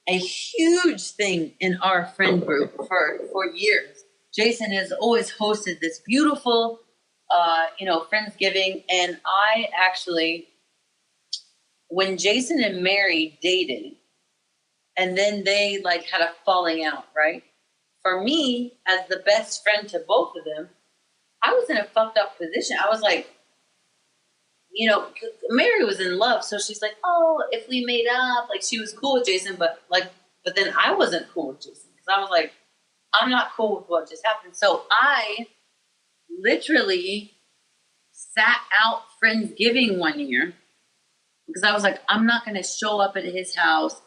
a huge thing in our friend group for years. Jason has always hosted this beautiful, Friendsgiving, and I actually, when Jason and Mary dated, and then they like had a falling out, right? For me, as the best friend to both of them, I was in a fucked up position. I was like, Mary was in love, so she's like, oh, if we made up, like she was cool with Jason, but then I wasn't cool with Jason because I was like, I'm not cool with what just happened. So I literally sat out Friendsgiving one year because I was like, I'm not going to show up at his house.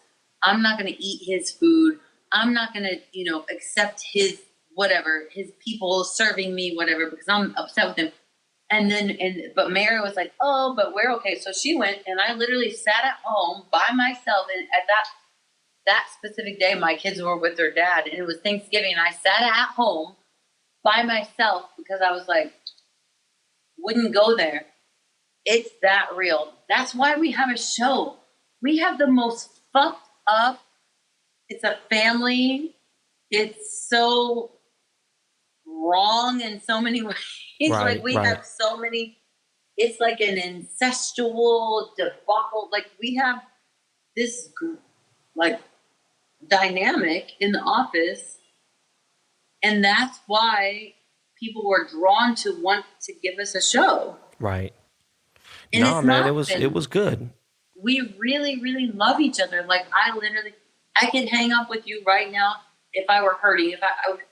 I'm not going to eat his food. I'm not going to, accept his whatever, his people serving me whatever because I'm upset with him. But Mary was like, oh, but we're okay. So she went, and I literally sat at home by myself. And at that specific day, my kids were with their dad, and it was Thanksgiving. And I sat at home by myself because I was like, wouldn't go there. It's that real. That's why we have a show. We have the most fucked up. It's a family. It's so wrong in so many ways. Right, like we right. have so many. It's like an incestual debacle. Like we have this like dynamic in the office, and that's why people were drawn to want to give us a show. Right. And no, man, it was good. We really, really love each other. Like I could hang up with you right now if I were hurting. If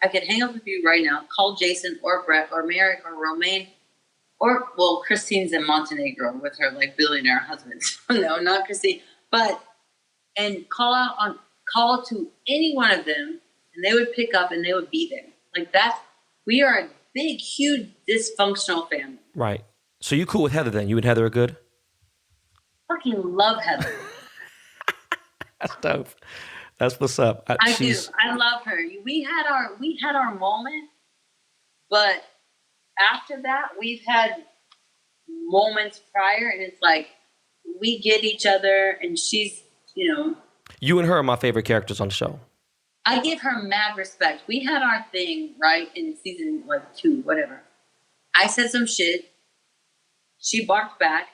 I could hang up with you right now, call Jason or Brett or Merrick or Romaine, or Christine's in Montenegro with her like billionaire husband. No, not Christine, and call to any one of them, and they would pick up and they would be there. Like we are a big, huge, dysfunctional family. Right. So you cool with Heather then? You and Heather are good? Fucking love Heather. That's dope. That's what's up. I do. I love her. We had our moment, but after that, we've had moments prior, and it's like we get each other, and she's, You and her are my favorite characters on the show. I give her mad respect. We had our thing, right, in season 2, whatever. I said some shit. She barked back.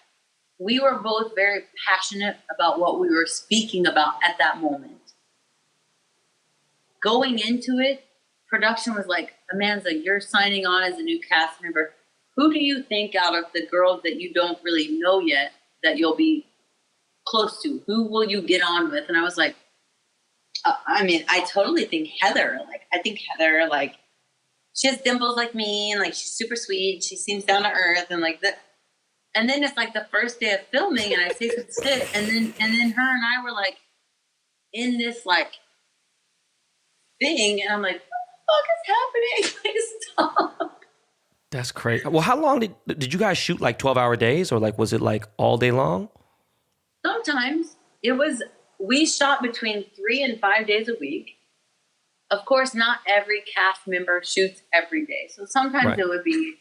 We were both very passionate about what we were speaking about at that moment. Going into it, production was like, Amanza, you're signing on as a new cast member. Who do you think out of the girls that you don't really know yet that you'll be close to? Who will you get on with? And I was like, I totally think Heather. Like, I think Heather, like, she has dimples like me, and like she's super sweet. She seems down to earth, and like that. And then it's like the first day of filming, and I say some shit, and then her and I were like in this like thing, and I'm like, what the fuck is happening? Like, stop. That's crazy. Well, how long did you guys shoot? Like 12-hour days, or like was it like all day long? Sometimes we shot between 3 and 5 days a week. Of course, not every cast member shoots every day. So sometimes it would be,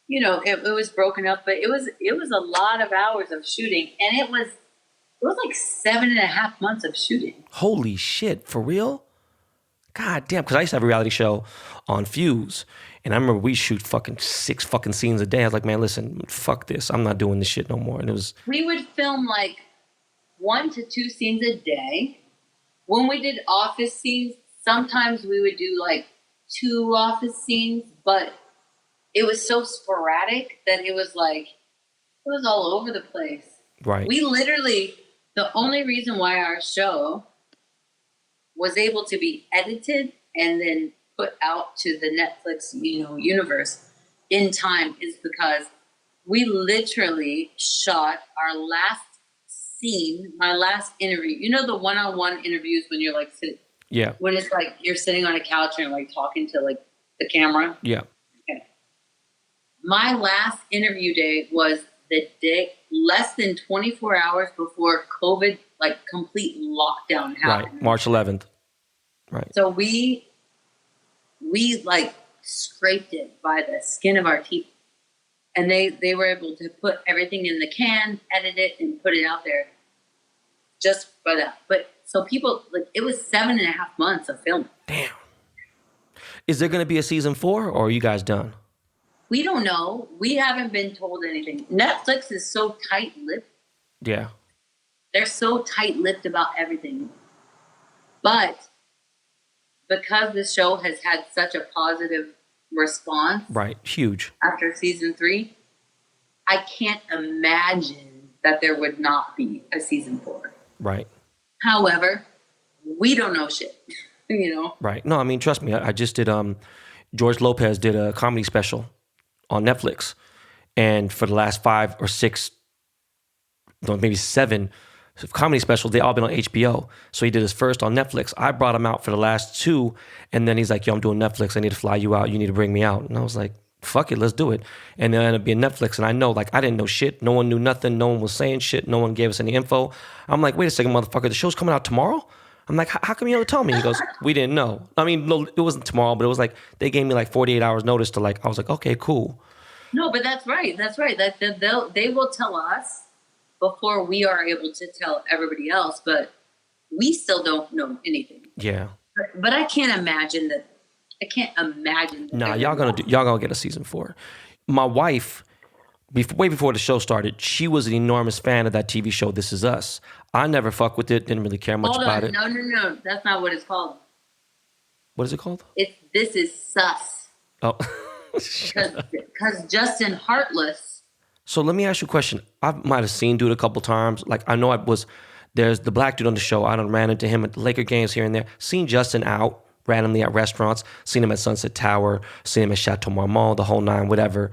it was broken up, but it was a lot of hours of shooting, and it was like 7.5 months of shooting. Holy shit, for real? God damn, because I used to have a reality show on Fuse, and I remember we shoot fucking 6 fucking scenes a day. I was like, man, listen, fuck this. I'm not doing this shit no more. And it was... We would film like 1 to 2 scenes a day. When we did office scenes, sometimes we would do like 2 office scenes, but it was so sporadic that it was all over the place. Right. We literally, the only reason why our show was able to be edited and then put out to the Netflix, universe in time is because we literally shot our last scene, my last interview. The one-on-one interviews when you're like sitting. Yeah. When it's like you're sitting on a couch and like talking to like the camera. Yeah. Okay. My last interview day was the day less than 24 hours before COVID, like complete lockdown happened. Right. March 11th. Right. So we like scraped it by the skin of our teeth, and they were able to put everything in the can, edit it, and put it out there just for that. But so people, like, it was 7.5 months of filming. Damn. Is there going to be a season 4, or are you guys done? We don't know. We haven't been told anything. Netflix is so tight-lipped. Yeah. They're so tight-lipped about everything. But because the show has had such a positive response. Right. Huge. After season 3, I can't imagine that there would not be a season 4. Right. However, we don't know shit, Right. No, I mean, trust me. I just did, George Lopez did a comedy special on Netflix. And for the last 5 or 6, no, maybe 7 comedy specials, they all been on HBO. So he did his first on Netflix. I brought him out for the last 2. And then he's like, yo, I'm doing Netflix. I need to fly you out. You need to bring me out. And I was like, fuck it, let's do it. And then it ended up being Netflix. And I know, like, I didn't know shit. No one knew nothing. No one was saying shit. No one gave us any info. I'm like, wait a second, motherfucker. The show's coming out tomorrow? I'm like, how come you never tell me? He goes, we didn't know. I mean, no, it wasn't tomorrow, but it was like, they gave me like 48 hours notice to like, I was like, okay, cool. No, but that's right. That's right. They will tell us before we are able to tell everybody else, but we still don't know anything. Yeah. But I can't imagine that. Nah, y'all gonna get a season 4. My wife, way before the show started, she was an enormous fan of that TV show, This Is Us. I never fucked with it, didn't really care much about it. No. That's not what it's called. What is it called? This is Sus. Oh. Because Justin Heartless. So let me ask you a question. I might have seen dude a couple times. Like, I know there's the black dude on the show. I done ran into him at the Laker games here and there. Seen Justin out randomly at restaurants. Seen him at Sunset Tower. Seen him at Chateau Marmont, the whole 9, whatever.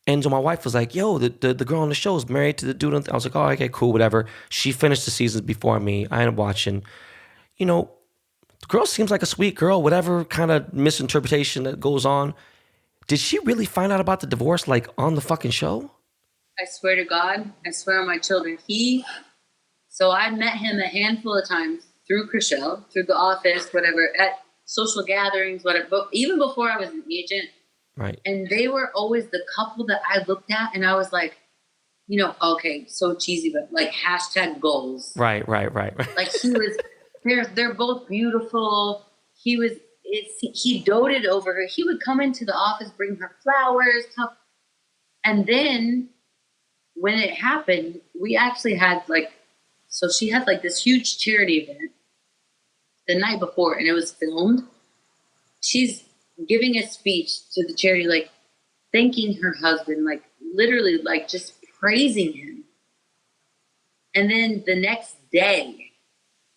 And so my wife was like, yo, the girl on the show is married to the dude. I was like, oh, okay, cool, whatever. She finished the seasons before me. I ended up watching. The girl seems like a sweet girl, whatever kind of misinterpretation that goes on. Did she really find out about the divorce, like, on the fucking show? I swear to God. I swear on my children. So I met him a handful of times through Chriselle, through the office, whatever, at social gatherings, whatever. But even before I was an agent. Right. And they were always the couple that I looked at and I was like, okay, so cheesy, but like #goals. Right. Like they're both beautiful. He doted over her. He would come into the office, bring her flowers, and then when it happened, we actually had so she had this huge charity event the night before, and it was filmed. she's giving a speech to the charity, like thanking her husband, like literally like just praising him. And then the next day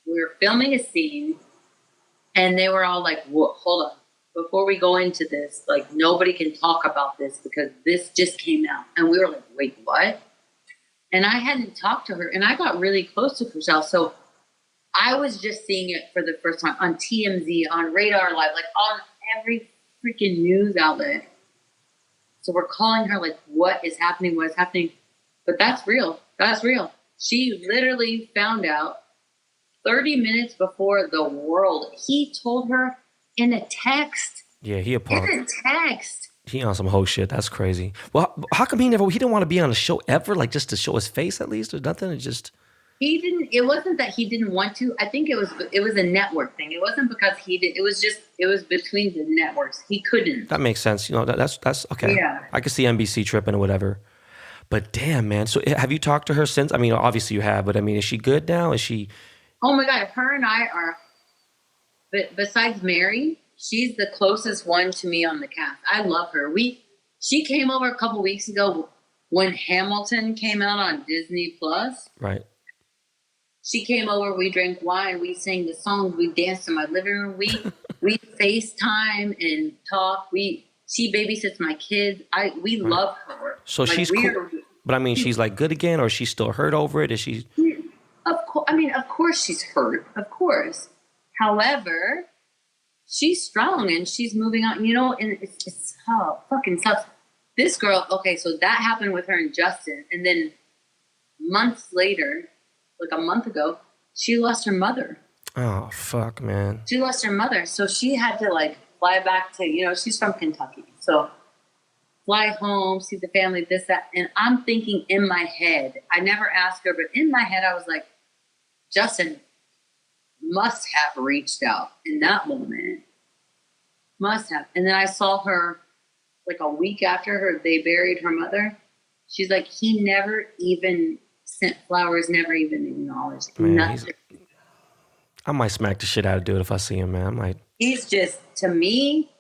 we were filming a scene and they were all like, whoa, hold on. Before we go into this, like nobody can talk about this because this just came out. And we were like, wait, what? And I hadn't talked to her and I got really close to Chriselle. So I was just seeing it for the first time on TMZ, on Radar Live, like on every freaking news outlet. So we're calling her like, what is happening? What is happening? But that's real. That's real. She literally found out 30 minutes before the world. He told her in a text. Yeah, he a punk. In a text. He on some whole shit. That's crazy. Well, how come he didn't want to be on a show ever? Like just to show his face at least or nothing? It just... He didn't, it wasn't that he didn't want to. I think it was a network thing. It wasn't because he did. It was between the networks. He couldn't. That makes sense. You know, that's okay. Yeah. I could see NBC tripping or whatever. But damn, man. So have you talked to her since? I mean, obviously you have, but I mean, is she good now? Is she... Oh my God. Her and I are, besides Mary, she's the closest one to me on the cast. I love her. She came over a couple weeks ago when Hamilton came out on Disney Plus. Right. She came over, we drank wine, we sang the songs, we danced in my living room, we FaceTime and talk. She babysits my kids. We love her. So like, she's cool. But I mean, she's like good again, or is she still hurt over it? Is she? Of course she's hurt. Of course. However, she's strong and she's moving on. You know, and it's fucking sucks. This girl. Okay, so that happened with her and Justin, and then months later, like a month ago, she lost her mother. Oh fuck, man. She lost her mother, so she had to like fly back to. You know, she's from Kentucky, so. Fly home, see the family, this, that. And I'm thinking in my head, I never asked her, but in my head, I was like, Justin must have reached out in that moment. Must have. And then I saw her like a week after they buried her mother. She's like, he never even sent flowers, never even acknowledged. Man, I might smack the shit out of dude if I see him, man. He's just, to me,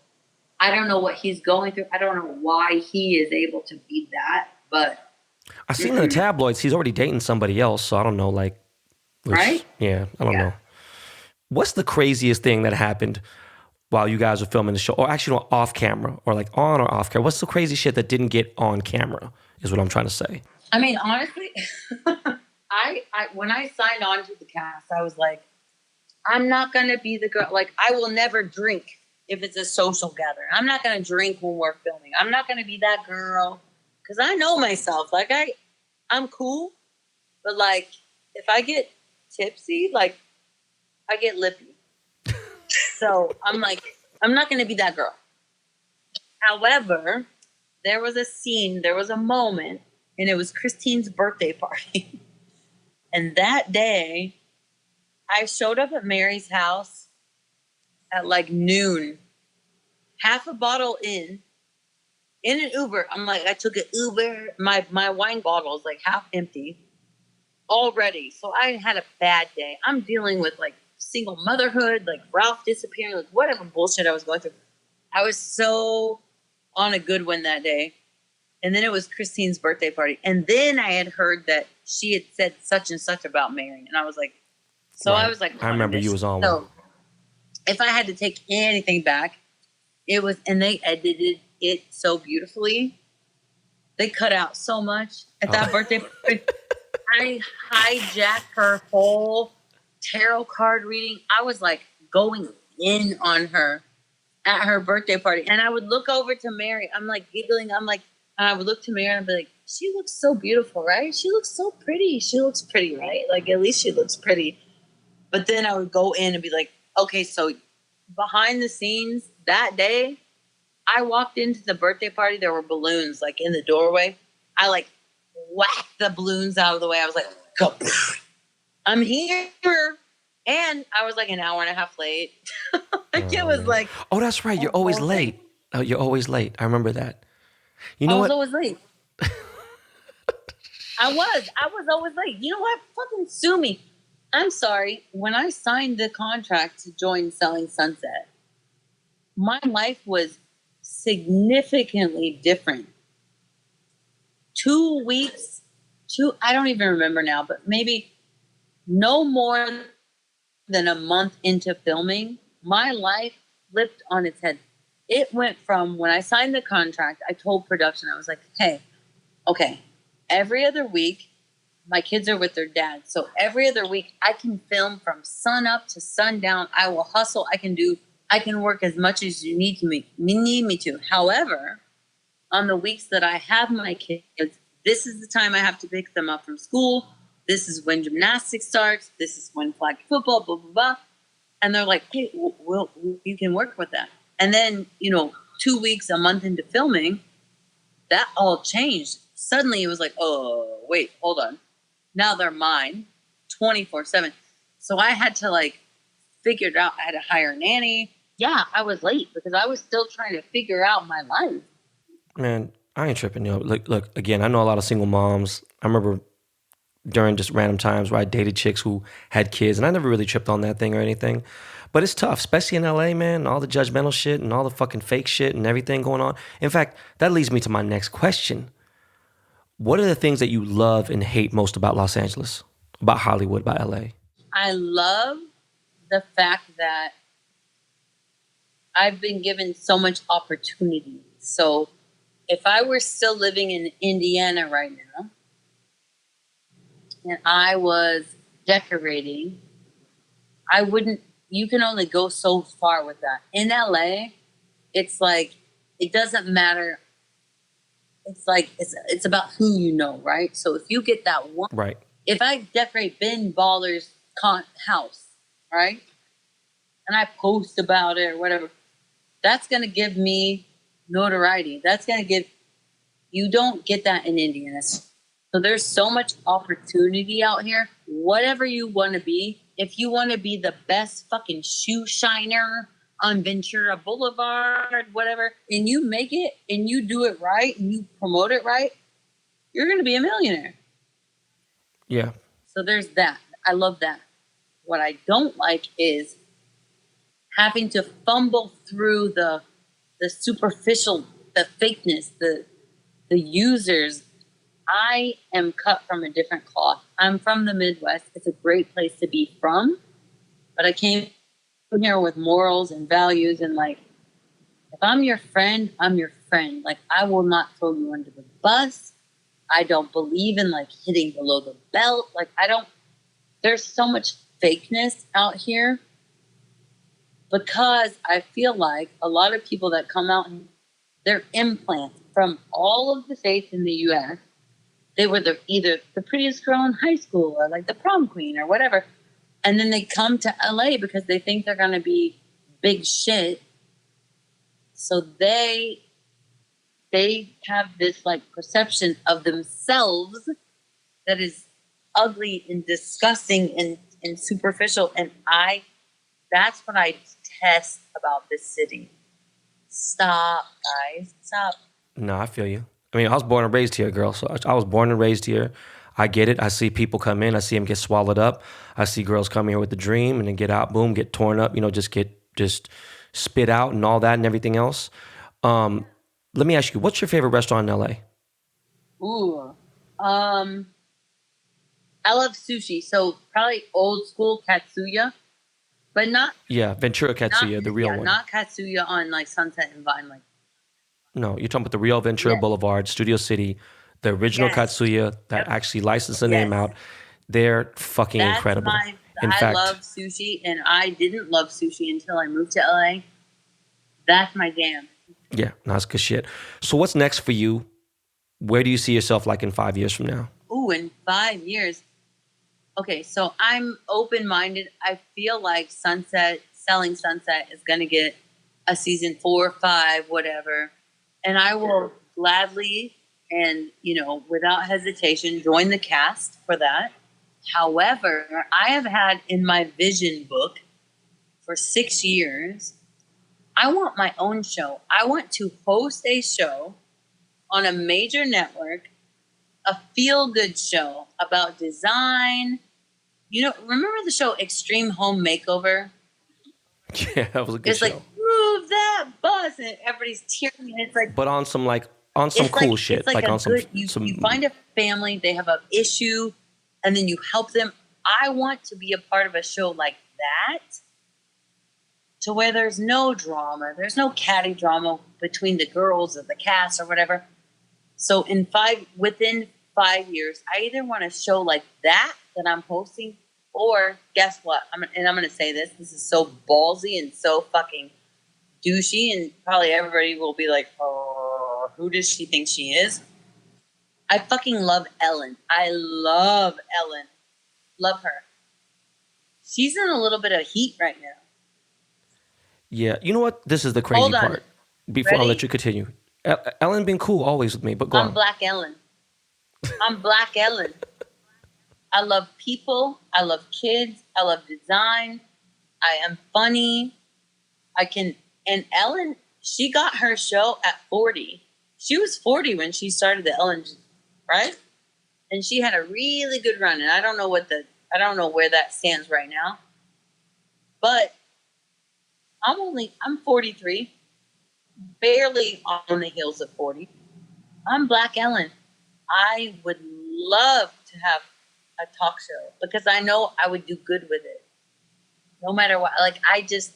I don't know what he's going through. I don't know why he is able to be that, but I seen in the tabloids he's already dating somebody else, so I don't know, right? Yeah, I don't know. What's the craziest thing that happened while you guys were filming the show, or actually off camera, or like on or off camera? What's the crazy shit that didn't get on camera? Is what I'm trying to say. I mean, honestly, I when I signed on to the cast, I was like, I'm not gonna be the girl. Like, I will never drink. If it's a social gathering, I'm not going to drink when we're filming. I'm not going to be that girl because I know myself. Like I'm cool, but like if I get tipsy, like I get lippy. So I'm like, I'm not going to be that girl. However, there was a scene, there was a moment, and it was Christine's birthday party. And that day, I showed up at Mary's house at like noon, half a bottle in an Uber. I'm like, I took an Uber. My wine bottle is like half empty already. So I had a bad day. I'm dealing with like single motherhood, like Ralph disappearing, like whatever bullshit I was going through. I was so on a good one that day. And then it was Christine's birthday party. And then I had heard that she had said such and such about Mary. And I was like, so right. I was like, I remember you was on so, one. If I had to take anything back, it was, and they edited it so beautifully. They cut out so much at that birthday party. I hijacked her whole tarot card reading. I was like going in on her at her birthday party. And I would look over to Mary. I'm like giggling. I'm like, and I would look to Mary and I'd be like, she looks so beautiful, right? She looks so pretty. She looks pretty, right? Like, at least she looks pretty. But then I would go in and be like, okay, so behind the scenes that day, I walked into the birthday party. There were balloons like in the doorway. I like whacked the balloons out of the way. I was like, go. I'm here. And I was like an hour and a half late. It was like, oh, that's right. You're always late. Oh, you're always late. I remember that. You know what? I was always late. I was always late. You know what? Fucking sue me. I'm sorry. When I signed the contract to join Selling Sunset, my life was significantly different. 2 weeks, I don't even remember now, but maybe no more than a month into filming, my life flipped on its head. It went from when I signed the contract, I told production, I was like, hey, okay, every other week, my kids are with their dad. So every other week, I can film from sun up to sundown. I will hustle. I can work as much as you need me to. However, on the weeks that I have my kids, this is the time I have to pick them up from school. This is when gymnastics starts. This is when flag football, blah, blah, blah. And they're like, hey, you can work with that. And then, 2 weeks, a month into filming, that all changed. Suddenly it was like, oh, wait, hold on. Now they're mine 24/7. So I had to figure it out. I had to hire a nanny. Yeah, I was late because I was still trying to figure out my life. Man, I ain't tripping, yo. Look, again, I know a lot of single moms. I remember during just random times where I dated chicks who had kids, and I never really tripped on that thing or anything. But it's tough, especially in LA, man, all the judgmental shit and all the fucking fake shit and everything going on. In fact, that leads me to my next question. What are the things that you love and hate most about Los Angeles, about Hollywood, about LA? I love the fact that I've been given so much opportunity. So if I were still living in Indiana right now and I was decorating, you can only go so far with that. In LA, it's it doesn't matter. It's about who you know, right? So if you get that one, right? If I decorate Ben Baller's house, right, and I post about it or whatever, that's gonna give me notoriety. You don't get that in Indiana. So there's so much opportunity out here. Whatever you want to be, if you want to be the best fucking shoe shiner on Ventura Boulevard, whatever, and you make it and you do it right and you promote it right, you're going to be a millionaire. Yeah. So there's that. I love that. What I don't like is having to fumble through the superficial, the fakeness, the users. I am cut from a different cloth. I'm from the Midwest. It's a great place to be from, but I came here with morals and values, and if I'm your friend, I'm your friend. I will not throw you under the bus. I don't believe in hitting below the belt. There's so much fakeness out here because I feel like a lot of people that come out, they're implants from all of the states in the U.S. They were either the prettiest girl in high school or the prom queen or whatever. And then they come to LA because they think they're going to be big shit. So they have this perception of themselves that is ugly and disgusting and superficial. And that's what I detest about this city. Stop, guys. Stop. No, I feel you. I mean, I was born and raised here, girl. So I was born and raised here. I get it. I see people come in. I see them get swallowed up. I see girls come here with the dream and then get out, boom, get torn up, just spit out and all that and everything else. Let me ask you, what's your favorite restaurant in LA? Ooh. I love sushi. So probably old school Katsuya, but not. Yeah, Ventura Katsuya, the real one. Not Katsuya on Sunset and Vine. No, you're talking about the real Ventura Boulevard, Studio City, the original Katsuya that actually licensed the name out. They're fucking incredible. I love sushi, and I didn't love sushi until I moved to LA. That's my jam. Yeah, that's good shit. So what's next for you? Where do you see yourself in 5 years from now? Ooh, in 5 years. Okay, so I'm open-minded. I feel like Selling Sunset is going to get a season 4, 5, whatever. And I will gladly and, without hesitation, join the cast for that. However, I have had in my vision book for 6 years, I want my own show. I want to host a show on a major network, a feel-good show about design. Remember the show Extreme Home Makeover? Yeah, that was a good show. Move move that bus, and everybody's cheering, and it's like, But on some cool shit, it's like on some you find a family, they have an issue, and then you help them. I want to be a part of a show like that, to where there's no drama, there's no catty drama between the girls or the cast or whatever. So within 5 years, I either want a show like that I'm hosting, or guess what? I'm going to say this is so ballsy and so fucking douchey, and probably everybody will be like, oh, who does she think she is? I fucking love Ellen. I love Ellen. Love her. She's in a little bit of heat right now. Yeah, you know what? This is the crazy part. Before Ready? I'll let you continue. Ellen been cool always with me, but go on. I'm Black Ellen. I'm Black Ellen. I love people. I love kids. I love design. I am funny. And Ellen, she got her show at 40. She was 40 when she started the Ellen, right? And she had a really good run. And I don't know where that stands right now. But I'm 43, barely on the heels of 40. I'm Black Ellen. I would love to have a talk show because I know I would do good with it. No matter what, like, I just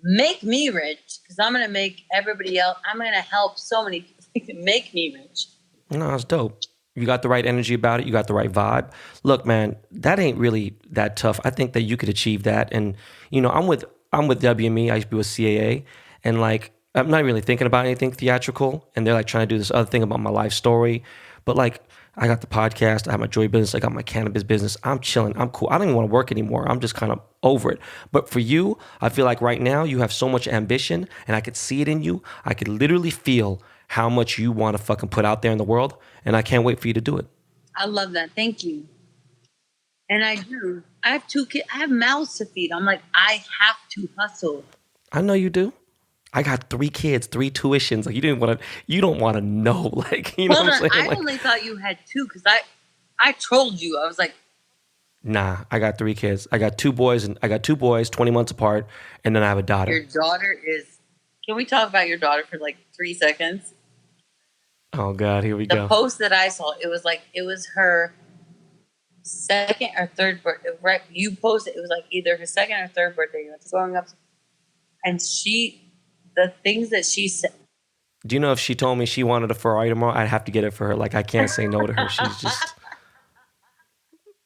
make me rich because I'm going to make everybody else, I'm going to help so many people make me rich. No, it's dope. You got the right energy about it. You got the right vibe. Look, man, that ain't really that tough. I think that you could achieve that. And, you know, I'm with WME. I used to be with CAA. And, like, I'm not really thinking about anything theatrical. And they're, like, trying to do this other thing about my life story. But, like, I got the podcast. I have my jewelry business. I got my cannabis business. I'm chilling. I'm cool. I don't even want to work anymore. I'm just kind of over it. But for you, I feel like right now you have so much ambition. And I could see it in you. I could literally feel how much you want to fucking put out there in the world. And I can't wait for you to do it. I love that. Thank you. And I do. I have 2 kids. I have mouths to feed. I'm like, I have to hustle. I know you do. I got 3 kids, 3 tuitions. Like, you don't want to know. Like, you know Hold what I'm on. saying? I Like, only thought you had 2 because I trolled you. I was like, nah, I got 3 kids. I got 2 boys 20 months apart, and then I have a daughter. your daughter is. Can we talk about your daughter for like 3 seconds? Oh God, here we The go. post that I saw, it was her second or third birthday. Right? You posted, it was like either her second or third birthday. You know, growing up, and the things that she said. Do you know if she told me she wanted a Ferrari tomorrow, I'd have to get it for her. Like, I can't say no to her. She's just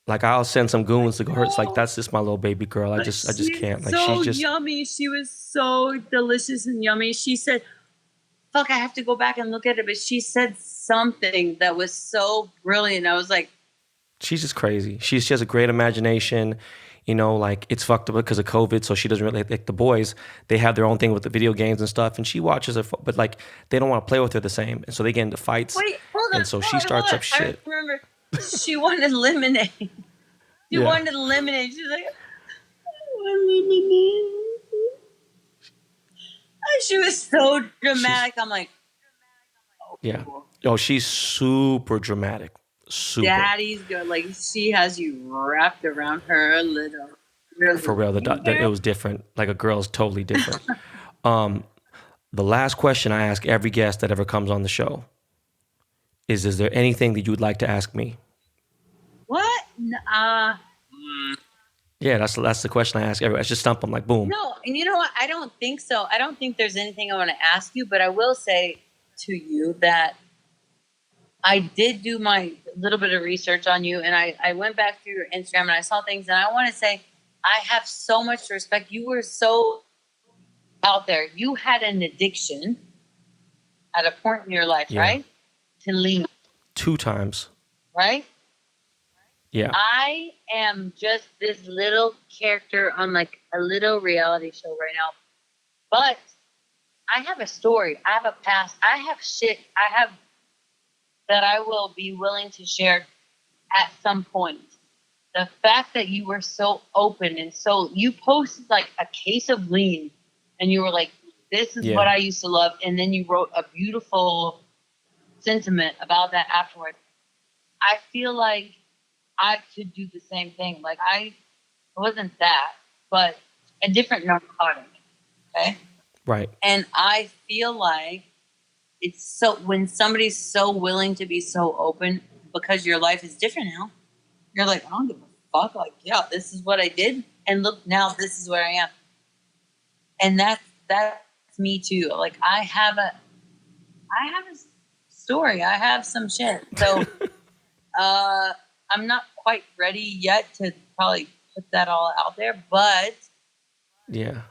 like, I'll send some goons to go. It's like, that's just my little baby girl. I just can't. Like, so she's just yummy. She was so delicious and yummy. She said, fuck, I have to go back and look at it. But she said something that was so brilliant. I was like, she's just crazy. She has a great imagination. You know, like, it's fucked up because of COVID, so she doesn't really, like, the boys, they have their own thing with the video games and stuff, and she watches it, but, like, they don't want to play with her the same, and so they get into fights. wait, hold on. And so she starts up shit. I remember she wanted lemonade. She wanted lemonade. She's like, I want lemonade. And she was so dramatic. I'm like, Yeah. Oh, she's super dramatic. Super. Daddy's good. Like, she has you wrapped around her little. For real, it was different. Like, a girl's totally different. The last question I ask every guest that ever comes on the show is there anything that you would like to ask me? What? Yeah, that's the question I ask everybody. I just stump them like, boom. No, and you know what? I don't think so. I don't think there's anything I want to ask you, but I will say to you that I did do my little bit of research on you, and I went back through your Instagram and I saw things, and I want to say I have so much respect. You were so out there. You had an addiction at a point in your life, right? To lean. 2 times. Right? Yeah. I am just this little character on like a little reality show right now. But I have a story. I have a past. I have shit. I have that I will be willing to share at some point. The fact that you were so open and so you posted like a case of lean and you were like, this is what I used to love. And then you wrote a beautiful sentiment about that afterwards. I feel like I could do the same thing. Like, I wasn't that, but a different narcotic. Okay. Right. And I feel like it's so, when somebody's so willing to be so open because your life is different now, you're like, I don't give a fuck. Like, yeah, this is what I did. And look, now this is where I am. And that's me too. Like, I have a story. I have some shit. So, I'm not quite ready yet to probably put that all out there, but Yeah.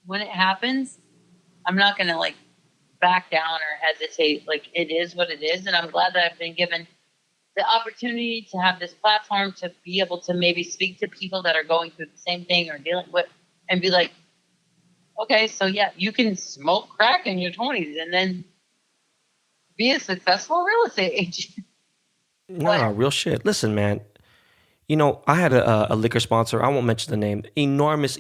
when it happens, I'm not going to like back down or hesitate. Like, it is what it is. And I'm glad that I've been given the opportunity to have this platform to be able to maybe speak to people that are going through the same thing or dealing with, and be like, okay, so yeah, you can smoke crack in your 20s and then be a successful real estate agent. No, real shit. Listen, man. You know, I had a liquor sponsor. I won't mention the name. Enormous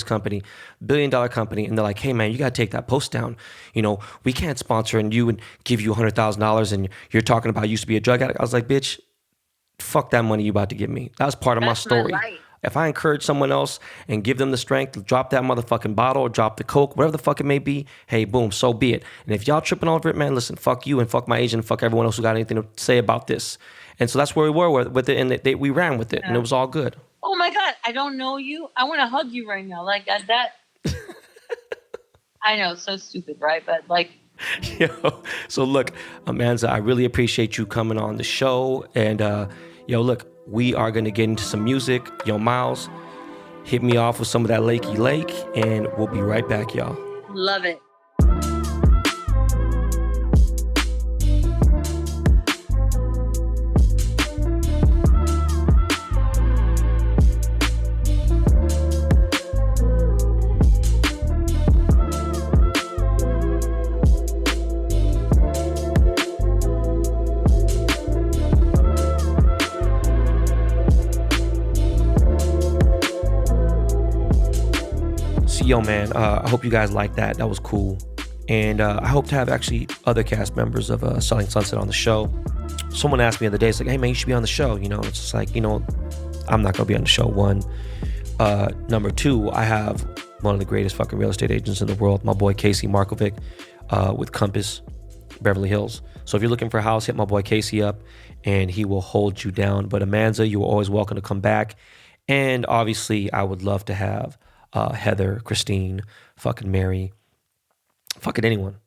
company, $1 billion company, and they're like, "Hey, man, you gotta take that post down. You know, we can't sponsor and you and give you $100,000, and you're talking about used to be a drug addict." I was like, "Bitch, fuck that money you about to give me. That was part of my That's story. my life. If I encourage someone else and give them the strength to drop that motherfucking bottle or drop the coke, whatever the fuck it may be, hey, boom, so be it. And if y'all tripping over it, man, listen, fuck you and fuck my agent and fuck everyone else who got anything to say about this." And so that's where we were with it, and we ran with it, and it was all good. Oh my God, I don't know you. I want to hug you right now. Like that. I know, so stupid, right? But like, Yo, so look, Amanza, I really appreciate you coming on the show. And yo, look, we are going to get into some music. Yo, Miles, hit me off with some of that Lowkey Lake, and we'll be right back, y'all. love it. Yo, man, I hope you guys like that. That was cool. And I hope to have actually other cast members of Selling Sunset on the show. Someone asked me the other day, it's like, hey, man, you should be on the show. You know, it's just like, you know, I'm not going to be on the show, one. Number two, I have one of the greatest fucking real estate agents in the world, my boy Casey Markovic with Compass, Beverly Hills. So if you're looking for a house, hit my boy Casey up and he will hold you down. But Amanza, you are always welcome to come back. And obviously, I would love to have Heather, Christine, fucking Mary, fucking anyone.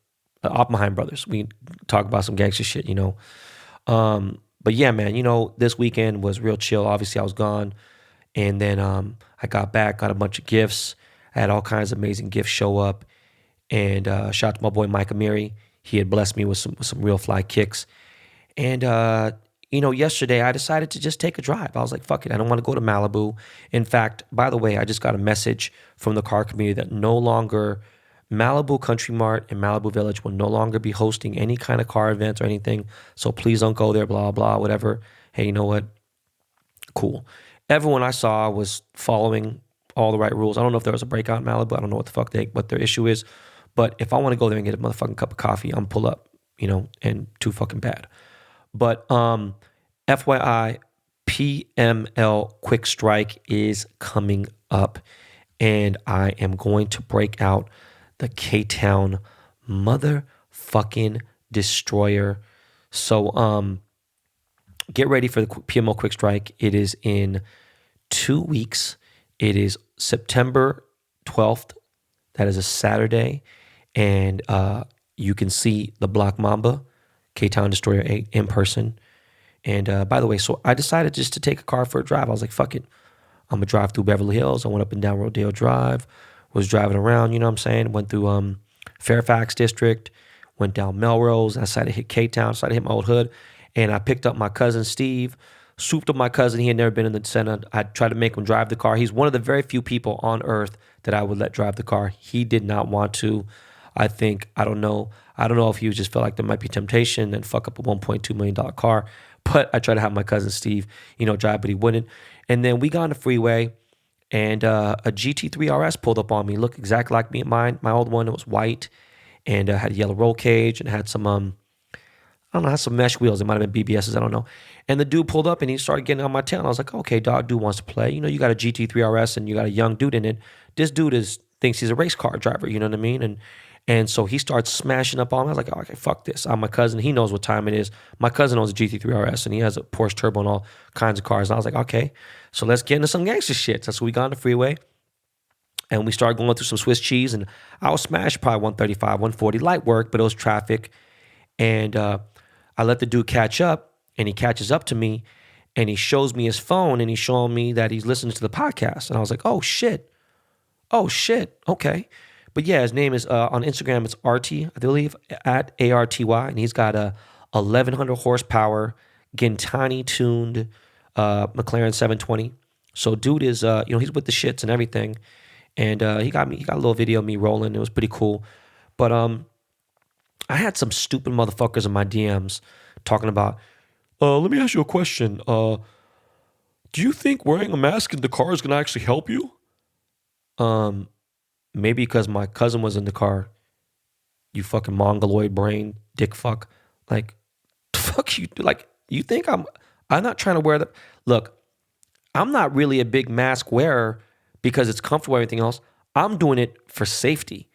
Oppenheim brothers. We talk about some gangster shit, you know. But yeah, man, you know, this weekend was real chill. Obviously, I was gone. And then I got back, got a bunch of gifts. I had all kinds of amazing gifts show up. And shout out to my boy Mike Amiri. He had blessed me with some real fly kicks. And you know, yesterday I decided to just take a drive. I was like, fuck it, I don't want to go to Malibu. In fact, by the way, I just got a message from the car community that no longer Malibu Country Mart and Malibu Village will no longer be hosting any kind of car events or anything. So please don't go there, blah, blah, whatever. Hey, you know what? Cool. Everyone I saw was following all the right rules. I don't know if there was a breakout in Malibu. I don't know what their issue is. But if I want to go there and get a motherfucking cup of coffee, I'm pull up, you know, and too fucking bad. But FYI, PML Quick Strike is coming up, and I am going to break out the K-Town motherfucking destroyer. So get ready for the PML Quick Strike. It is in 2 weeks. It is September 12th. That is a Saturday, and you can see the Black Mamba K-Town Destroyer 8 in person. And by the way, so I decided just to take a car for a drive. I was like, fuck it. I'm going to drive through Beverly Hills. I went up and down Rodeo Drive, was driving around, you know what I'm saying? Went through Fairfax District, went down Melrose. I decided to hit K-Town, decided to hit my old hood. And I picked up my cousin Steve, souped up my cousin. He had never been in the center. I tried to make him drive the car. He's one of the very few people on earth that I would let drive the car. He did not want to. I don't know if he just felt like there might be temptation and fuck up a $1.2 million car. But I tried to have my cousin Steve, you know, drive, but he wouldn't. And then we got on the freeway, and a GT3 RS pulled up on me. Looked exactly like me and mine. My old one, it was white, and had a yellow roll cage, and had some, had some mesh wheels. It might have been BBSs, I don't know. And the dude pulled up, and he started getting on my tail. And I was like, okay, dog, dude wants to play. You know, you got a GT3 RS, and you got a young dude in it. This dude is thinks he's a race car driver, you know what I mean? And so he starts smashing up on me. I was like, oh, okay, fuck this. I'm my cousin. He knows what time it is. My cousin owns a GT3 RS and he has a Porsche Turbo and all kinds of cars. And I was like, okay, so let's get into some gangster shit. So we got on the freeway and we started going through some Swiss cheese and I was smashed probably 135, 140, light work, but it was traffic. And I let the dude catch up and he catches up to me and he shows me his phone and he's showing me that he's listening to the podcast. And I was like, oh shit, okay. But yeah, his name is, on Instagram, it's RT, I believe, at ARTY, and he's got a 1,100 horsepower, Gintani tuned McLaren 720. So dude is, he's with the shits and everything. And he got a little video of me rolling. It was pretty cool. But I had some stupid motherfuckers in my DMs talking about, let me ask you a question. Do you think wearing a mask in the car is going to actually help you? Maybe because my cousin was in the car. You fucking mongoloid brain, dick fuck. Like, fuck you. Like, you think I'm not trying to wear the... Look, I'm not really a big mask wearer because it's comfortable and everything else. I'm doing it for safety.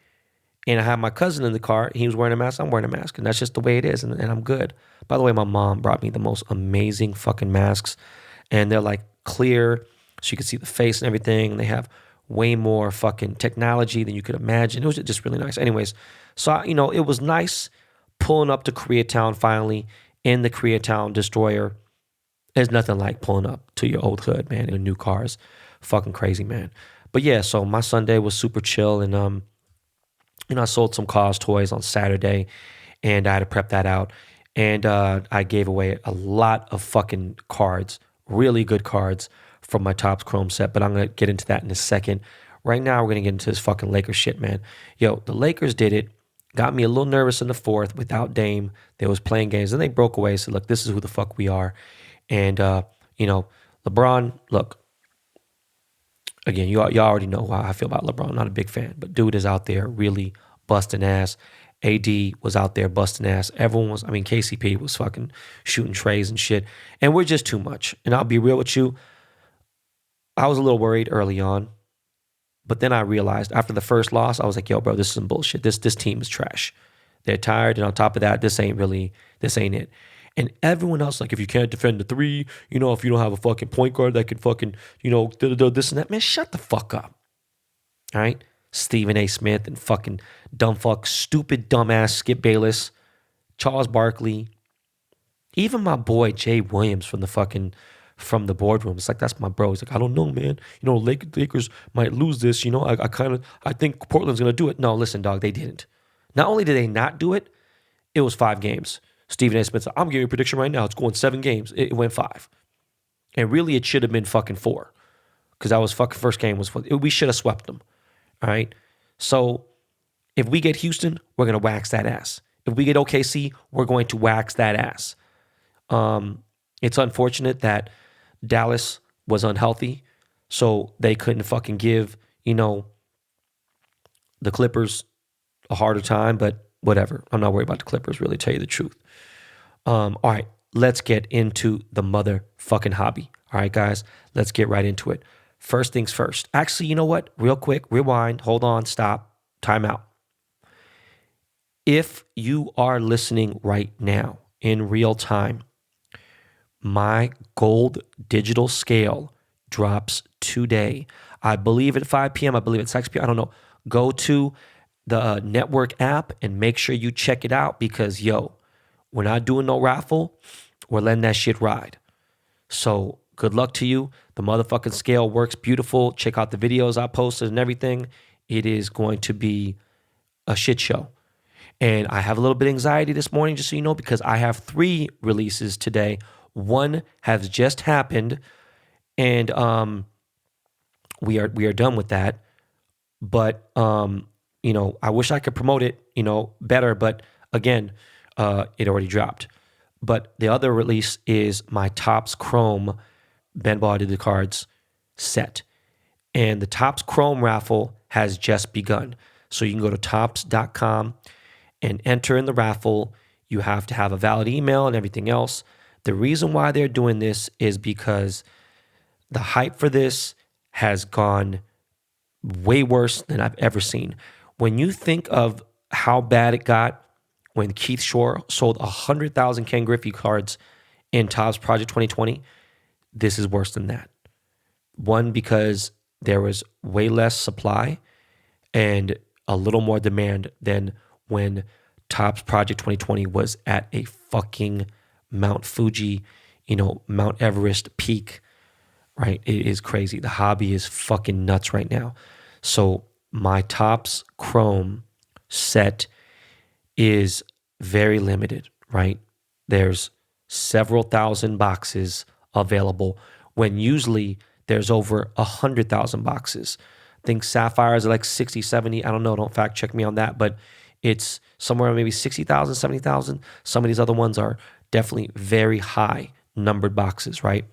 And I have my cousin in the car. He was wearing a mask. I'm wearing a mask. And that's just the way it is. And I'm good. By the way, my mom brought me the most amazing fucking masks. And they're like clear so you can see the face and everything. And they have way more fucking technology than you could imagine. It was just really nice. Anyways, so, it was nice pulling up to Koreatown finally in the Koreatown Destroyer. There's nothing like pulling up to your old hood, man, in new cars. Fucking crazy, man. But yeah, so my Sunday was super chill. And, I sold some cars toys on Saturday and I had to prep that out. And I gave away a lot of fucking cards, really good cards, from my Topps Chrome set, but I'm going to get into that in a second. Right now, we're going to get into this fucking Lakers shit, man. Yo, the Lakers did it. Got me a little nervous in the fourth without Dame. They was playing games. Then they broke away. Said, look, this is who the fuck we are. And, LeBron, look, again, y'all already know how I feel about LeBron. I'm not a big fan, but dude is out there really busting ass. AD was out there busting ass. KCP was fucking shooting trays and shit. And we're just too much. And I'll be real with you. I was a little worried early on, but then I realized after the first loss, I was like, yo, bro, this is some bullshit. This team is trash. They're tired. And on top of that, this ain't it. And everyone else, like, if you can't defend the three, if you don't have a fucking point guard that can fucking, this and that, man, shut the fuck up. All right? Stephen A. Smith and fucking stupid, dumbass Skip Bayless, Charles Barkley, even my boy Jay Williams from the boardroom. It's like, that's my bro. He's like, I don't know, man. Lakers might lose this. I think Portland's going to do it. No, listen, dog, they didn't. Not only did they not do it, it was 5 games. Stephen A. Smith said, I'm giving you a prediction right now. It's going 7 games. It went 5. And really, it should have been fucking 4. Because that was fucking first game. We should have swept them. All right? So, if we get Houston, we're going to wax that ass. If we get OKC, we're going to wax that ass. It's unfortunate that Dallas was unhealthy, so they couldn't fucking give, the Clippers a harder time, but whatever. I'm not worried about the Clippers, really, tell you the truth. All right, let's get into the motherfucking hobby. All right, guys, let's get right into it. First things first. Actually, you know what? Real quick, rewind, hold on, stop, time out. If you are listening right now in real time, my gold digital scale drops today. I believe at 5 p.m. I believe at 6 p.m. I don't know. Go to the network app and make sure you check it out because, we're not doing no raffle. We're letting that shit ride. So good luck to you. The motherfucking scale works beautiful. Check out the videos I posted and everything. It is going to be a shit show. And I have a little bit of anxiety this morning, just so you know, because I have 3 releases today. One has just happened, and we are done with that. But I wish I could promote it, better. But again, it already dropped. But the other release is my Topps Chrome Ben Ball Did the Cards set, and the Topps Chrome raffle has just begun. So you can go to topps.com and enter in the raffle. You have to have a valid email and everything else. The reason why they're doing this is because the hype for this has gone way worse than I've ever seen. When you think of how bad it got when Keith Shore sold 100,000 Ken Griffey cards in Topps Project 2020, this is worse than that. One, because there was way less supply and a little more demand than when Topps Project 2020 was at a fucking Mount Fuji, Mount Everest peak, right? It is crazy. The hobby is fucking nuts right now. So my Topps Chrome set is very limited, right? There's several thousand boxes available when usually there's over 100,000 boxes. I think Sapphires are like 60, 70. I don't know. Don't fact check me on that, but it's somewhere maybe 60,000, 70,000. Some of these other ones are definitely very high numbered boxes, right?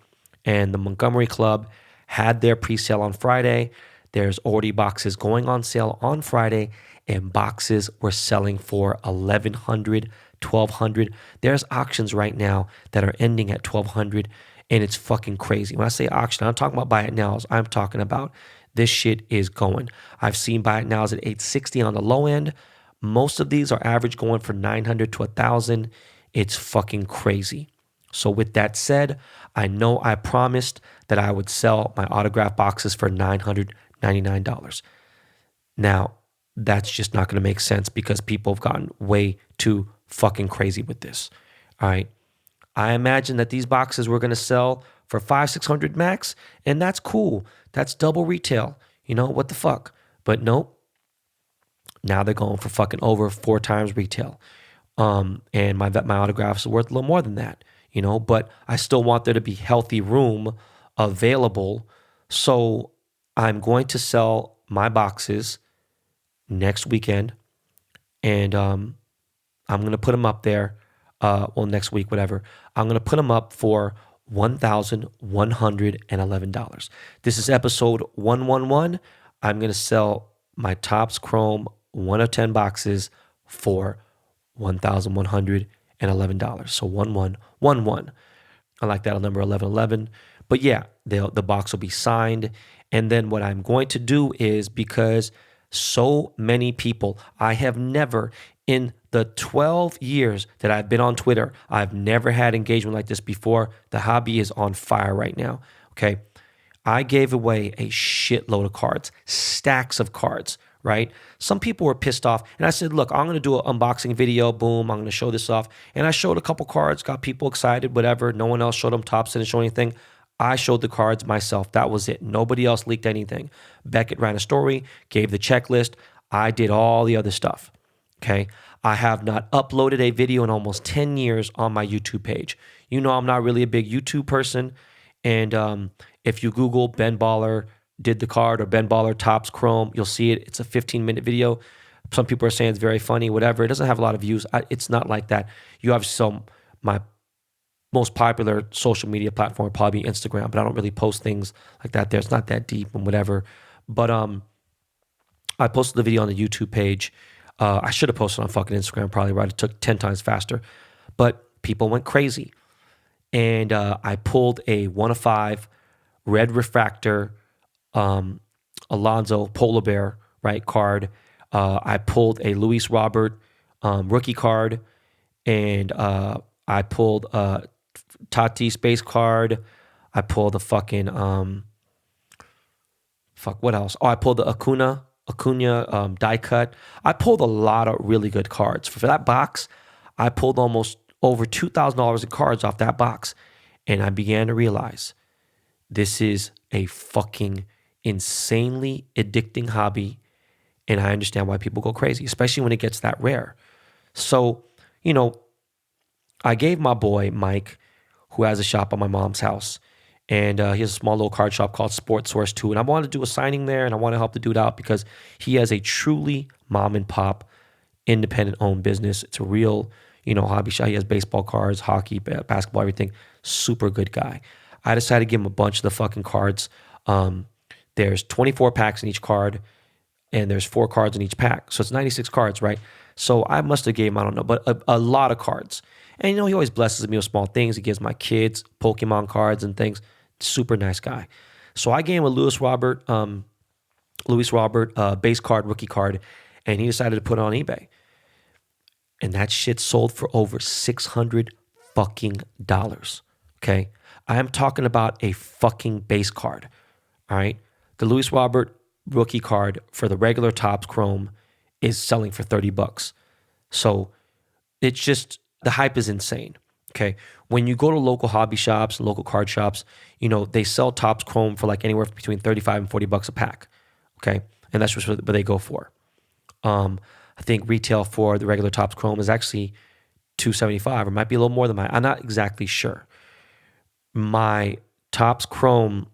And the Montgomery Club had their pre-sale on Friday. There's already boxes going on sale on Friday, and boxes were selling for $1,100, $1,200. There's auctions right now that are ending at $1,200, and it's fucking crazy. When I say auction, I'm talking about buy it nows. I'm talking about this shit is going. I've seen buy it nows at $860 on the low end. Most of these are average going for $900 to $1,000. It's fucking crazy. So with that said, I know I promised that I would sell my autograph boxes for $999. Now, that's just not going to make sense because people have gotten way too fucking crazy with this. All right. I imagine that these boxes were going to sell for $500-$600 max, and that's cool. That's double retail. What the fuck? But nope. Now they're going for fucking over 4 times retail. And my autographs are worth a little more than that, but I still want there to be healthy room available. So I'm going to sell my boxes next weekend, and I'm going to put them up there. Next week, whatever. I'm going to put them up for $1,111. This is episode 111. I'm going to sell my Topps Chrome 1 of 10 boxes for $1,111. So 1111. I like that number 1111. But yeah, the box will be signed. And then what I'm going to do is, because so many people, I have never, in the 12 years that I've been on Twitter, I've never had engagement like this before. The hobby is on fire right now. Okay. I gave away a shitload of cards, stacks of cards, right? Some people were pissed off, and I said, look, I'm going to do an unboxing video. Boom. I'm going to show this off. And I showed a couple cards, got people excited, whatever. No one else showed them. Topps didn't show anything. I showed the cards myself. That was it. Nobody else leaked anything. Beckett ran a story, gave the checklist. I did all the other stuff. Okay. I have not uploaded a video in almost 10 years on my YouTube page. I'm not really a big YouTube person. And if you Google Ben Baller did the card or Ben Baller Topps Chrome, you'll see it. It's a 15-minute video. Some people are saying it's very funny, whatever. It doesn't have a lot of views. It's not like that. You obviously saw my most popular social media platform would probably be Instagram, but I don't really post things like that there. It's not that deep and whatever. But I posted the video on the YouTube page. I should have posted on fucking Instagram probably, right? It took 10 times faster. But people went crazy. And I pulled a 1 of 5 red refractor Alonso Polar Bear, right, card. I pulled a Luis Robert rookie card. And I pulled a Tatis base card. I pulled the fucking, what else? Oh, I pulled the Acuna die cut. I pulled a lot of really good cards. For that box, I pulled almost over $2,000 in cards off that box. And I began to realize this is a fucking insanely addicting hobby. And I understand why people go crazy, especially when it gets that rare. So, I gave my boy Mike, who has a shop on my mom's house, and he has a small little card shop called Sports Source 2. And I wanted to do a signing there, and I want to help the dude out because he has a truly mom and pop, independent owned business. It's a real, hobby shop. He has baseball cards, hockey, basketball, everything. Super good guy. I decided to give him a bunch of the fucking cards. There's 24 packs in each card, and there's 4 cards in each pack. So it's 96 cards, right? So I must have gave him, I don't know, but a lot of cards. And he always blesses me with small things. He gives my kids Pokemon cards and things. Super nice guy. So I gave him a Luis Robert Luis Robert base card, rookie card, and he decided to put it on eBay. And that shit sold for over $600 fucking dollars. Okay? I am talking about a fucking base card. All right? The Luis Robert rookie card for the regular Topps Chrome is selling for $30. So it's just, the hype is insane. Okay? When you go to local hobby shops, local card shops, you know, they sell Topps Chrome for like anywhere between 35 and $40 a pack. Okay? And that's just what they go for. I think retail for the regular Topps Chrome is actually $275, or might be a little more than mine. I'm not exactly sure. My Topps Chrome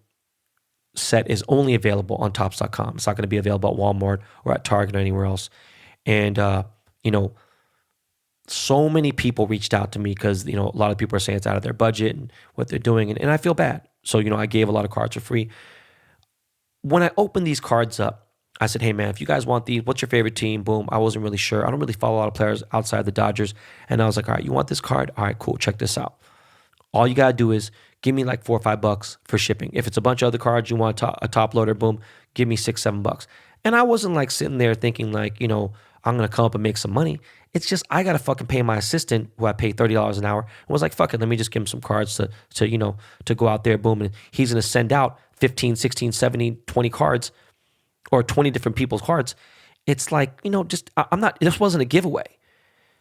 set is only available on Topps.com. It's not going to be available at Walmart or at Target or anywhere else. And, you know, so many people reached out to me because, you know, a lot of people are saying it's out of their budget and what they're doing. And I feel bad. So, you know, I gave a lot of cards for free. When I opened these cards up, I said, hey, man, if you guys want these, what's your favorite team? Boom. I wasn't really sure. I don't really follow a lot of players outside the Dodgers. And I was like, all right, you want this card? All right, cool. Check this out. All you got to do is give me like $4 or $5 for shipping. If it's a bunch of other cards you want a top loader, boom, give me $6, $7. And I wasn't like sitting there thinking like, you know, I'm going to come up and make some money. It's just I got to fucking pay my assistant, who I pay $30 an hour, and was like, fuck it, let me just give him some cards to you know, to go out there, boom. And he's going to send out 15, 16, 17, 20 cards, or 20 different people's cards. It's like, you know, just, this wasn't a giveaway.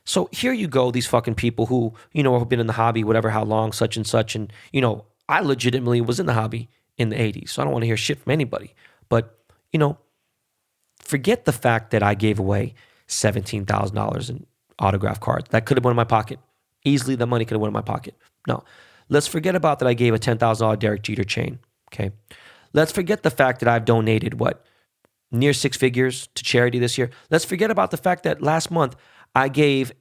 So here you go, these fucking people who, you know, have been in the hobby, whatever, how long, such and such. And, you know, I legitimately was in the hobby in the 80s. So I don't want to hear shit from anybody. But, you know, forget the fact that I gave away $17,000 in autograph cards. That could have went in my pocket. Easily the money could have went in my pocket. No. Let's forget about that I gave a $10,000 Derek Jeter chain. Okay. Let's forget the fact that I've donated near 6 figures to charity this year. Let's forget about the fact that last month I gave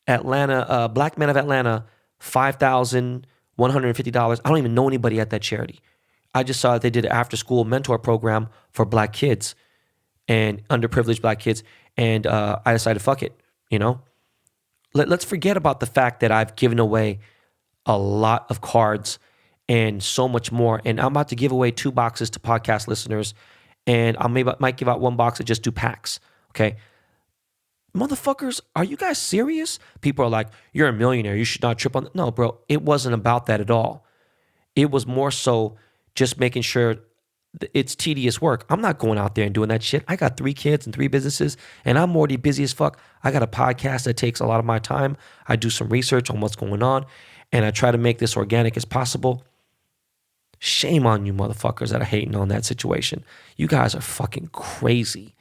Atlanta, Black Men of Atlanta, $5,150. I don't even know anybody at that charity. I just saw that they did an after-school mentor program for black kids and underprivileged black kids, and I decided, fuck it, you know? Let's forget about the fact that I've given away a lot of cards and so much more, and I'm about to give away 2 boxes to podcast listeners, and I might give out 1 box and just do packs, okay? Motherfuckers, are you guys serious? People are like, you're a millionaire, you should not trip on that. No, bro, it wasn't about that at all. It was more so just making sure it's tedious work. I'm not going out there and doing that shit. I got 3 kids and 3 businesses, and I'm already busy as fuck. I got a podcast that takes a lot of my time. I do some research on what's going on, and I try to make this organic as possible. Shame on you motherfuckers that are hating on that situation. You guys are fucking crazy.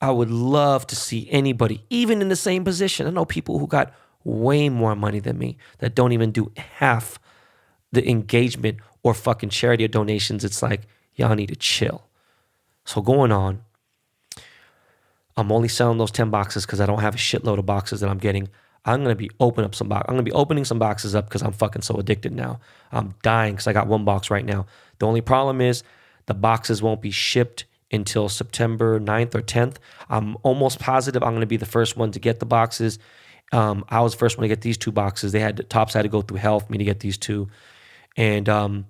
I would love to see anybody, even in the same position. I know people who got way more money than me that don't even do half the engagement or fucking charity or donations. It's like, y'all need to chill. So going on, I'm only selling those 10 boxes because I don't have a shitload of boxes that I'm getting. I'm going to be opening some boxes up because I'm fucking so addicted now. I'm dying because I got 1 box right now. The only problem is the boxes won't be shipped until September 9th or 10th. I'm almost positive I'm going to be the first one to get the boxes. I was the first one to get these 2 boxes. Topps had to go through hell for me to get these 2. And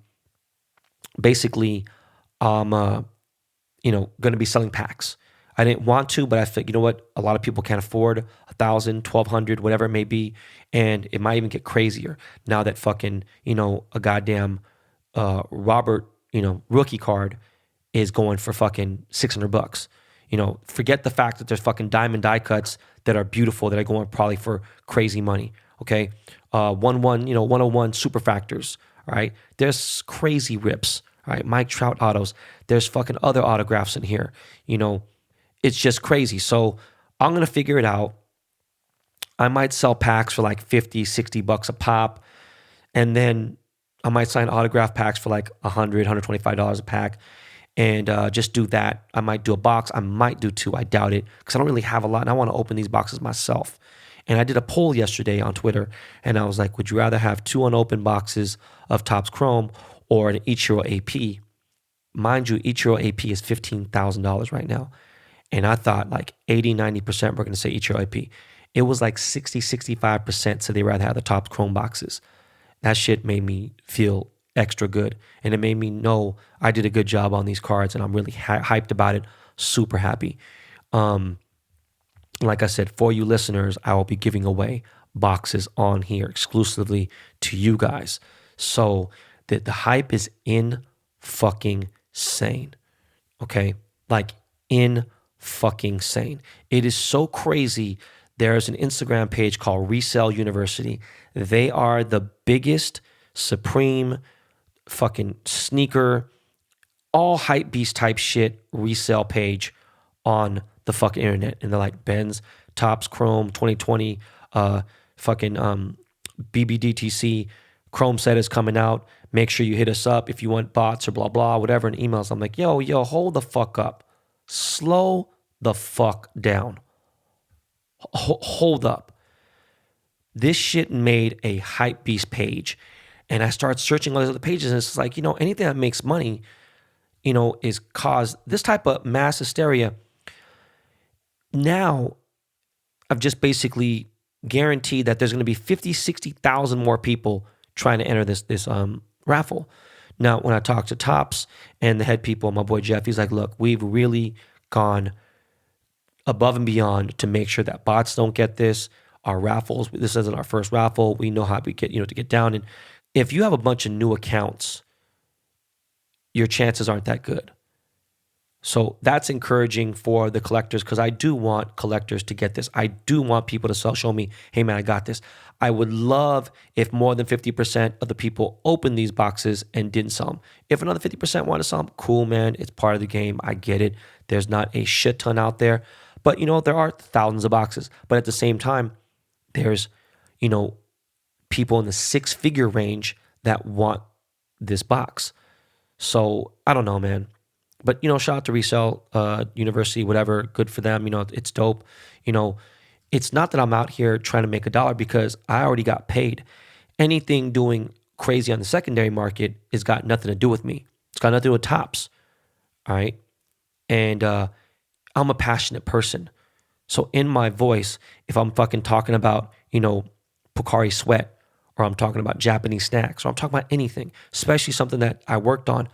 basically, I'm going to be selling packs. I didn't want to, but I think, you know what? A lot of people can't afford $1,000, $1,200, whatever it may be. And it might even get crazier now that fucking, a goddamn Robert, rookie card is going for fucking $600. Forget the fact that there's fucking diamond die cuts that are beautiful that are going probably for crazy money. Okay. 101 super factors. All right. There's crazy rips. All right. Mike Trout autos. There's fucking other autographs in here. It's just crazy. So I'm going to figure it out. I might sell packs for like $50, $60 a pop. And then I might sign autograph packs for like $100, $125 a pack. And just do that. I might do a box. I might do 2. I doubt it because I don't really have a lot. And I want to open these boxes myself. And I did a poll yesterday on Twitter. And I was like, would you rather have 2 unopened boxes of Topps Chrome or an Ichiro AP? Mind you, Ichiro AP is $15,000 right now. And I thought like 80, 90% were going to say Ichiro AP. It was like 60, 65% said they'd rather have the Topps Chrome boxes. That shit made me feel extra good. And it made me know I did a good job on these cards, and I'm really hyped about it. Super happy. Like I said, for you listeners, I will be giving away boxes on here exclusively to you guys. So the hype is in fucking sane. Okay? Like in fucking sane. It is so crazy. There's an Instagram page called Resell University. They are the biggest supreme fucking sneaker, all hype beast type shit resale page on the fucking internet. And they're like Benz, Tops, Chrome, 2020, fucking BBDTC, Chrome set is coming out. Make sure you hit us up if you want bots or blah, blah, whatever in emails. I'm like, yo, hold the fuck up. Slow the fuck down. Hold up. This shit made a hype beast page. And I started searching all these other pages, and it's like, anything that makes money, is caused this type of mass hysteria. Now, I've just basically guaranteed that there's going to be 50, 60,000 more people trying to enter this raffle. Now, when I talk to Tops and the head people, my boy Jeff, he's like, look, we've really gone above and beyond to make sure that bots don't get this. Our raffles, this isn't our first raffle. We know how we get, to get down. And if you have a bunch of new accounts, your chances aren't that good. So that's encouraging for the collectors, because I do want collectors to get this. I do want people to show me, hey man, I got this. I would love if more than 50% of the people opened these boxes and didn't sell them. If another 50% want to sell them, cool, man. It's part of the game. I get it. There's not a shit ton out there. But, there are thousands of boxes. But at the same time, there's, people in the 6-figure range that want this box. So I don't know, man. But, shout out to Resell University, whatever, good for them. It's dope. It's not that I'm out here trying to make $1 because I already got paid. Anything doing crazy on the secondary market has got nothing to do with me. It's got nothing to do with Tops. All right. And I'm a passionate person. So in my voice, if I'm fucking talking about, Pocari Sweat, or I'm talking about Japanese snacks, or I'm talking about anything, especially something that I worked on,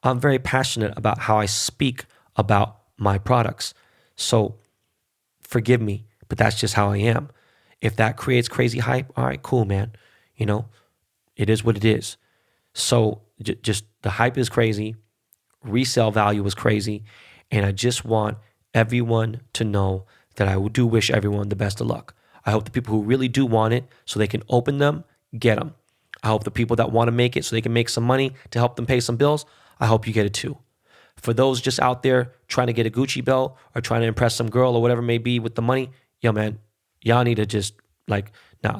I'm very passionate about how I speak about my products. So forgive me, but that's just how I am. If that creates crazy hype, all right, cool, man. It is what it is. So just the hype is crazy. Resale value is crazy. And I just want everyone to know that I do wish everyone the best of luck. I hope the people who really do want it so they can open them, get them. I hope the people that want to make it so they can make some money to help them pay some bills, I hope you get it too. For those just out there trying to get a Gucci belt or trying to impress some girl or whatever it may be with the money, yo, man, y'all need to just no,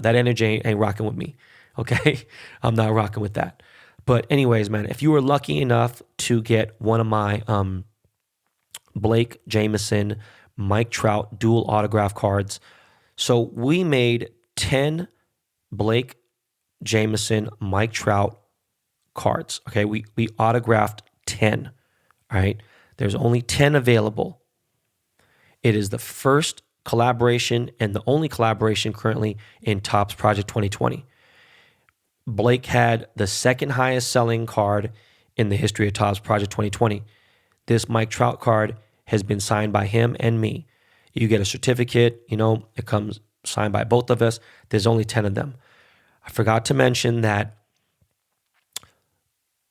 that energy ain't rocking with me, okay? I'm not rocking with that. But anyways, man, if you were lucky enough to get one of my Blake Jameson, Mike Trout dual autograph cards, so we made 10 Blake Jameson, Mike Trout cards, okay? We autographed 10, all right? There's only 10 available. It is the first collaboration and the only collaboration currently in Topps Project 2020. Blake had the second highest selling card in the history of Topps Project 2020. This Mike Trout card has been signed by him and me. You get a certificate, it comes signed by both of us. There's only 10 of them. I forgot to mention that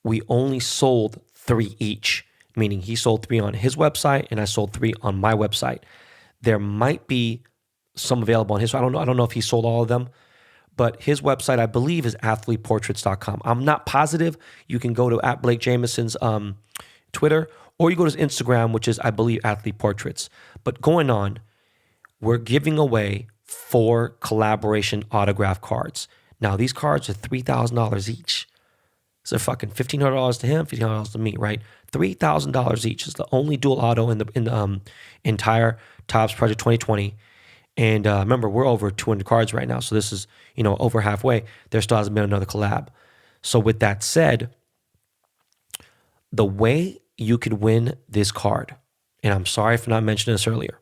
we only sold 3 each, meaning he sold 3 on his website and I sold 3 on my website. There might be some available on his. I don't know if he sold all of them, but his website, I believe, is athleteportraits.com. I'm not positive. You can go to @BlakeJameson's Twitter, or you go to his Instagram, which is, I believe, Athlete Portraits. But going on, we're giving away 4 collaboration autograph cards. Now, these cards are $3,000 each. So fucking $1,500 to him, $1,500 to me, right? $3,000 each is the only dual auto in the entire Topps Project 2020. And remember, we're over 200 cards right now, so this is over halfway. There still hasn't been another collab. So with that said, the way you could win this card, and I'm sorry for not mentioning this earlier,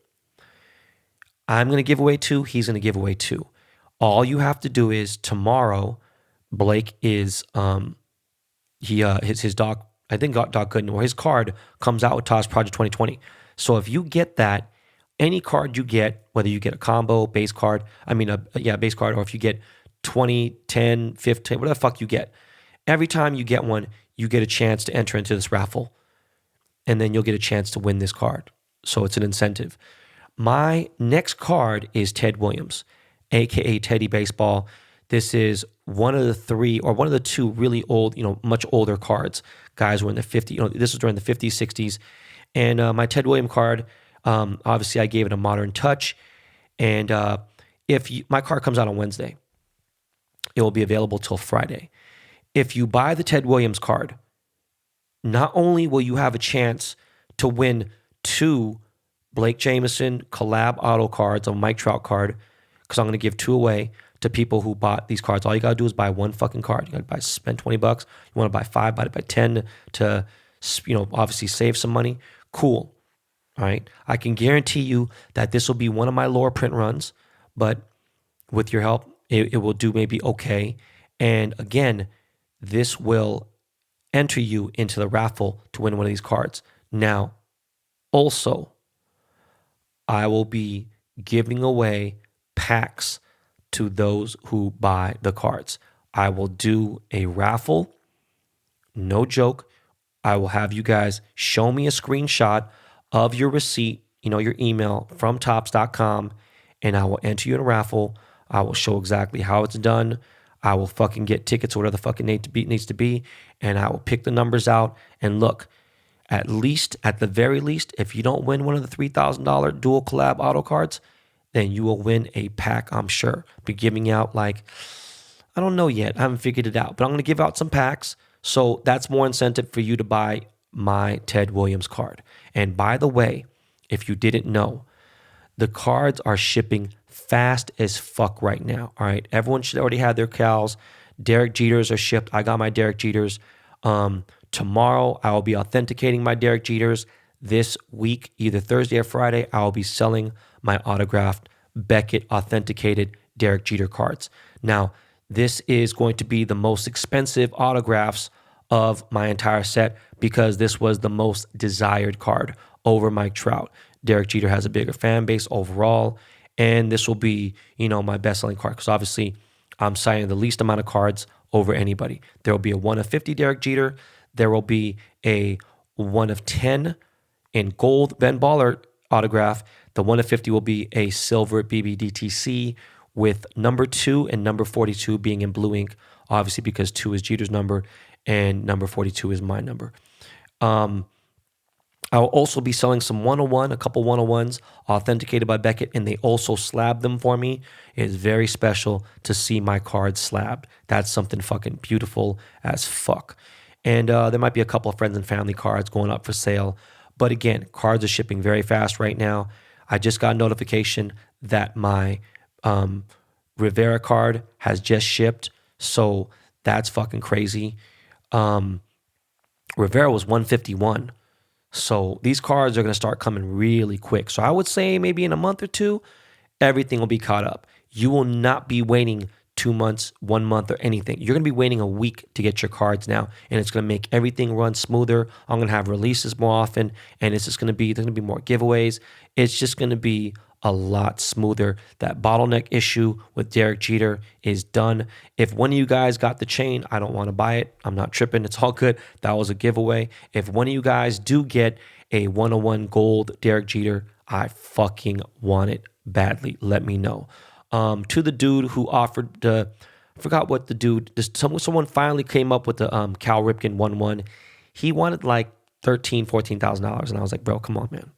I'm going to give away 2. He's going to give away 2. All you have to do is tomorrow, Blake is his doc, I think doc couldn't, or his card comes out with Toss Project 2020. So if you get that, any card you get, whether you get a combo, base card, base card, or if you get 20, 10, 15, whatever the fuck you get, every time you get one, you get a chance to enter into this raffle. And then you'll get a chance to win this card. So it's an incentive. My next card is Ted Williams, aka Teddy Baseball. This is one of the three, or one of the two really old, much older cards. Guys were in the 50s, this was during the 50s, 60s. And my Ted Williams card, obviously I gave it a modern touch. And my card comes out on Wednesday, it will be available till Friday. If you buy the Ted Williams card, not only will you have a chance to win 2 Blake Jameson collab auto cards, a Mike Trout card, because I'm going to give 2 away to people who bought these cards. All you got to do is buy one fucking card. You got to spend $20. You want to buy 5, buy 10 to, obviously save some money. Cool. All right. I can guarantee you that this will be one of my lower print runs, but with your help, it will do maybe okay. And again, this will enter you into the raffle to win one of these cards. Now, also, I will be giving away packs to those who buy the cards. I will do a raffle. No joke. I will have you guys show me a screenshot of your receipt, your email from Topps.com, and I will enter you in a raffle. I will show exactly how it's done. I will fucking get tickets or whatever the fucking needs to be, and I will pick the numbers out. And look, at the very least, if you don't win one of the $3,000 dual collab auto cards, then you will win a pack, I'm sure. Be giving out I don't know yet. I haven't figured it out, but I'm going to give out some packs. So that's more incentive for you to buy my Ted Williams card. And by the way, if you didn't know, the cards are shipping fast as fuck right now. All right. Everyone should already have their Cals. Derek Jeters are shipped. I got my Derek Jeters. Tomorrow, I will be authenticating my Derek Jeters. This week, either Thursday or Friday, I will be selling my autographed Beckett authenticated Derek Jeter cards. Now, this is going to be the most expensive autographs of my entire set because this was the most desired card over Mike Trout. Derek Jeter has a bigger fan base overall, and this will be, my best-selling card because obviously I'm signing the least amount of cards over anybody. There will be a 1 of 50 Derek Jeter. There will be a 1 of 10 in gold Ben Baller autograph. The 1 of 50 will be a silver BBDTC with number 2 and number 42 being in blue ink, obviously because 2 is Jeter's number and number 42 is my number. I will also be selling some 101, a couple 101s authenticated by Beckett, and they also slabbed them for me. It is very special to see my cards slabbed. That's something fucking beautiful as fuck. And there might be a couple of friends and family cards going up for sale. But again, cards are shipping very fast right now. I just got a notification that my Rivera card has just shipped. So that's fucking crazy. Rivera was 151. So these cards are going to start coming really quick. So I would say maybe in a month or 2, everything will be caught up. You will not be waiting 2 months, 1 month, or anything. You're going to be waiting a week to get your cards now, and it's going to make everything run smoother. I'm going to have releases more often, and it's just going to be, there's going to be more giveaways. It's just going to be a lot smoother. That bottleneck issue with Derek Jeter is done. If one of you guys got the chain, I don't want to buy it. I'm not tripping. It's all good. That was a giveaway. If one of you guys do get a 101 gold Derek Jeter, I fucking want it badly. Let me know. To the dude who offered I forgot what the dude, someone finally came up with the Cal Ripken 1-1. He wanted like $13,000-$14,000, and I was like, bro, come on, man.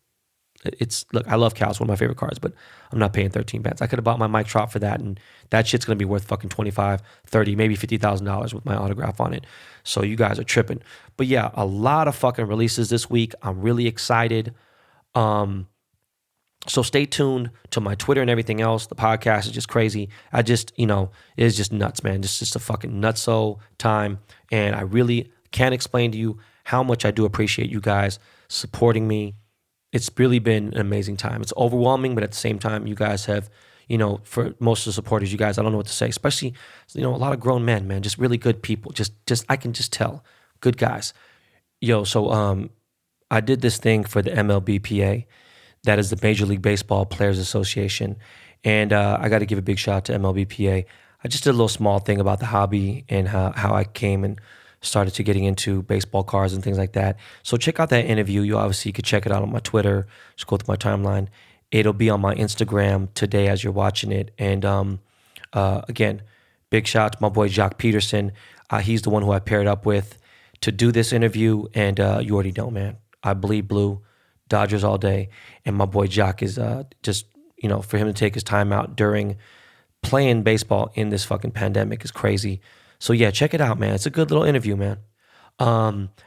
Look, I love Cal. It's one of my favorite cards, but I'm not paying 13 bands. I could have bought my Mike Trout for that, and that shit's going to be worth fucking $25,000, $30,000, maybe $50,000 with my autograph on it. So you guys are tripping. But yeah, a lot of fucking releases this week. I'm really excited. So stay tuned to my Twitter and everything else. The podcast is just crazy. It's just nuts, man. It's just a fucking nutso time. And I really can't explain to you how much I do appreciate you guys supporting me. It's really been an amazing time. It's overwhelming, but at the same time, you guys have, for most of the supporters, you guys, I don't know what to say, especially, a lot of grown men, man, just really good people. Just I can just tell. Good guys. Yo, so I did this thing for the MLBPA. That is the Major League Baseball Players Association. And I got to give a big shout out to MLBPA. I just did a little small thing about the hobby and how I came and started to getting into baseball cards and things like that. So check out that interview. You could check it out on my Twitter. Just go through my timeline. It'll be on my Instagram today as you're watching it. And again, big shout out to my boy Jock Peterson. He's the one who I paired up with to do this interview. And you already know, man. I bleed blue, Dodgers all day. And my boy Jock is just, for him to take his time out during playing baseball in this fucking pandemic is crazy. So yeah, check it out, man. It's a good little interview, man.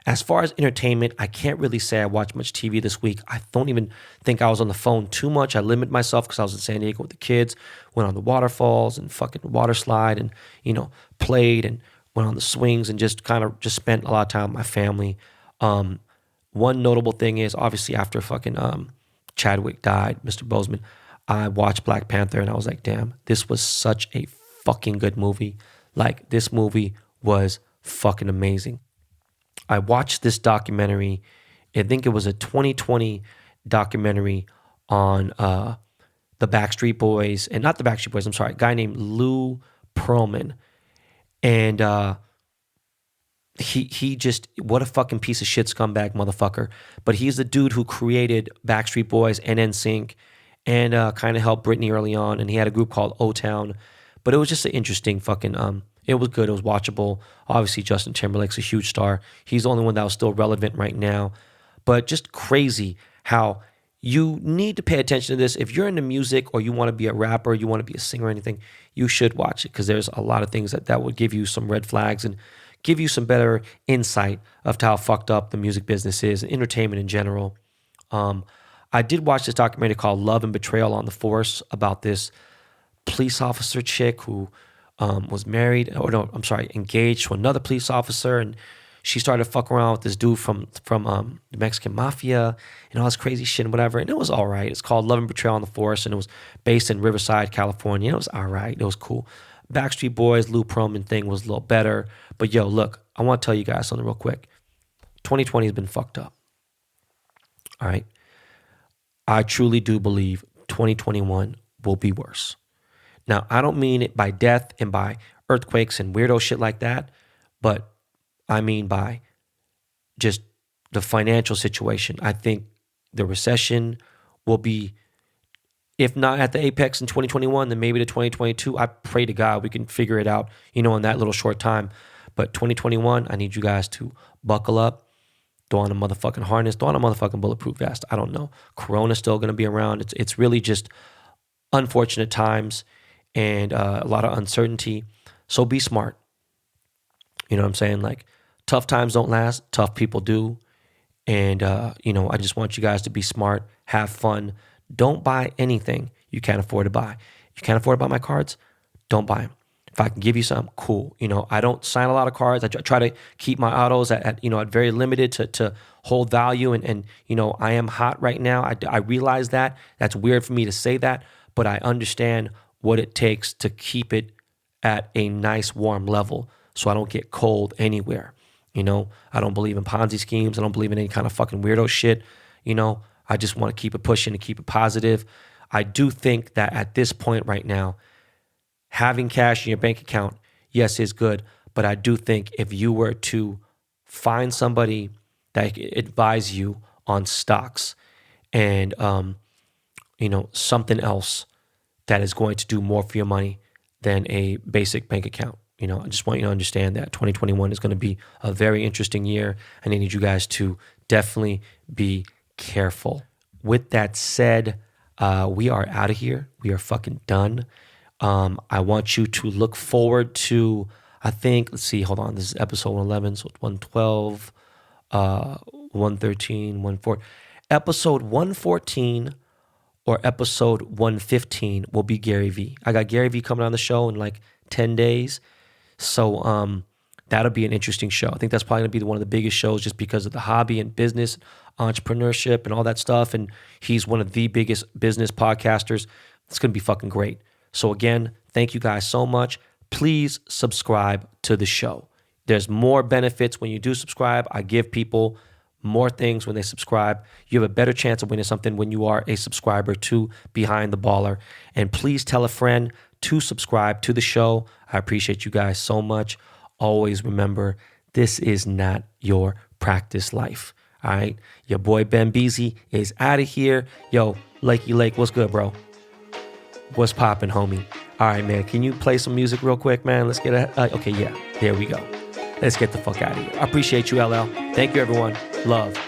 As far as entertainment, I can't really say I watched much TV this week. I don't even think I was on the phone too much. I limited myself because I was in San Diego with the kids, went on the waterfalls and fucking water slide and, played and went on the swings and just spent a lot of time with my family. One notable thing is obviously after fucking Chadwick died, Mr. Boseman, I watched Black Panther and I was like, damn, this was such a fucking good movie. Like, this movie was fucking amazing. I watched this documentary. I think it was a 2020 documentary on the Backstreet Boys, and not the Backstreet Boys, I'm sorry, a guy named Lou Pearlman. And he just, what a fucking piece of shit scumbag motherfucker. But he's the dude who created Backstreet Boys and NSYNC and kind of helped Britney early on. And he had a group called O-Town. But it was just an interesting fucking, it was good. It was watchable. Obviously, Justin Timberlake's a huge star. He's the only one that was still relevant right now. But just crazy how you need to pay attention to this. If you're into music or you want to be a rapper, you want to be a singer or anything, you should watch it because there's a lot of things that would give you some red flags and give you some better insight of how fucked up the music business is and entertainment in general. I did watch this documentary called Love and Betrayal on the Force about this police officer chick who was engaged to another police officer, and she started to fuck around with this dude from the Mexican mafia and all this crazy shit and whatever. And it was all right. It's called Love and Betrayal on the Force, and it was based in Riverside, California. It was all right. It was cool. Backstreet Boys, Lou Pearlman thing was a little better. But yo, look, I want to tell you guys something real quick. 2020 has been fucked up. All right. I truly do believe 2021 will be worse. Now, I don't mean it by death and by earthquakes and weirdo shit like that, but I mean by just the financial situation. I think the recession will be, if not at the apex in 2021, then maybe to 2022. I pray to God we can figure it out, in that little short time. But 2021, I need you guys to buckle up, throw on a motherfucking harness, throw on a motherfucking bulletproof vest. I don't know. Corona's still going to be around. It's really just unfortunate times and a lot of uncertainty. So be smart. You know what I'm saying? Like, tough times don't last. Tough people do. And, I just want you guys to be smart, have fun. Don't buy anything you can't afford to buy. You can't afford to buy my cards? Don't buy them. If I can give you some, cool. I don't sign a lot of cards. I try to keep my autos at very limited to hold value. And I am hot right now. I realize that. That's weird for me to say that, but I understand what it takes to keep it at a nice warm level so I don't get cold anywhere. I don't believe in Ponzi schemes. I don't believe in any kind of fucking weirdo shit. I just want to keep it pushing and keep it positive. I do think that at this point right now, having cash in your bank account, yes, is good. But I do think if you were to find somebody that could advise you on stocks and, something else that is going to do more for your money than a basic bank account. I just want you to understand that 2021 is going to be a very interesting year, and I need you guys to definitely be careful. With that said, we are out of here. We are fucking done. I want you to look forward to, I think, let's see, hold on. This is episode 111, so it's 112, 113, 114. Episode 114 or episode 115 will be Gary Vee. I got Gary Vee coming on the show in like 10 days. So that'll be an interesting show. I think that's probably going to be one of the biggest shows just because of the hobby and business, entrepreneurship and all that stuff. And he's one of the biggest business podcasters. It's going to be fucking great. So again, thank you guys so much. Please subscribe to the show. There's more benefits when you do subscribe. I give people more things when they subscribe. You have a better chance of winning something when you are a subscriber to Behind the Baller. And please tell a friend to subscribe to the show. I appreciate you guys so much. Always remember, this is not your practice life. All right? Your boy Ben Beasy is out of here. Yo, Lakey Lake, what's good, bro? What's poppin', homie? All right, man. Can you play some music real quick, man? Let's get okay, yeah. There we go. Let's get the fuck out of here. I appreciate you, LL. Thank you, everyone. Love.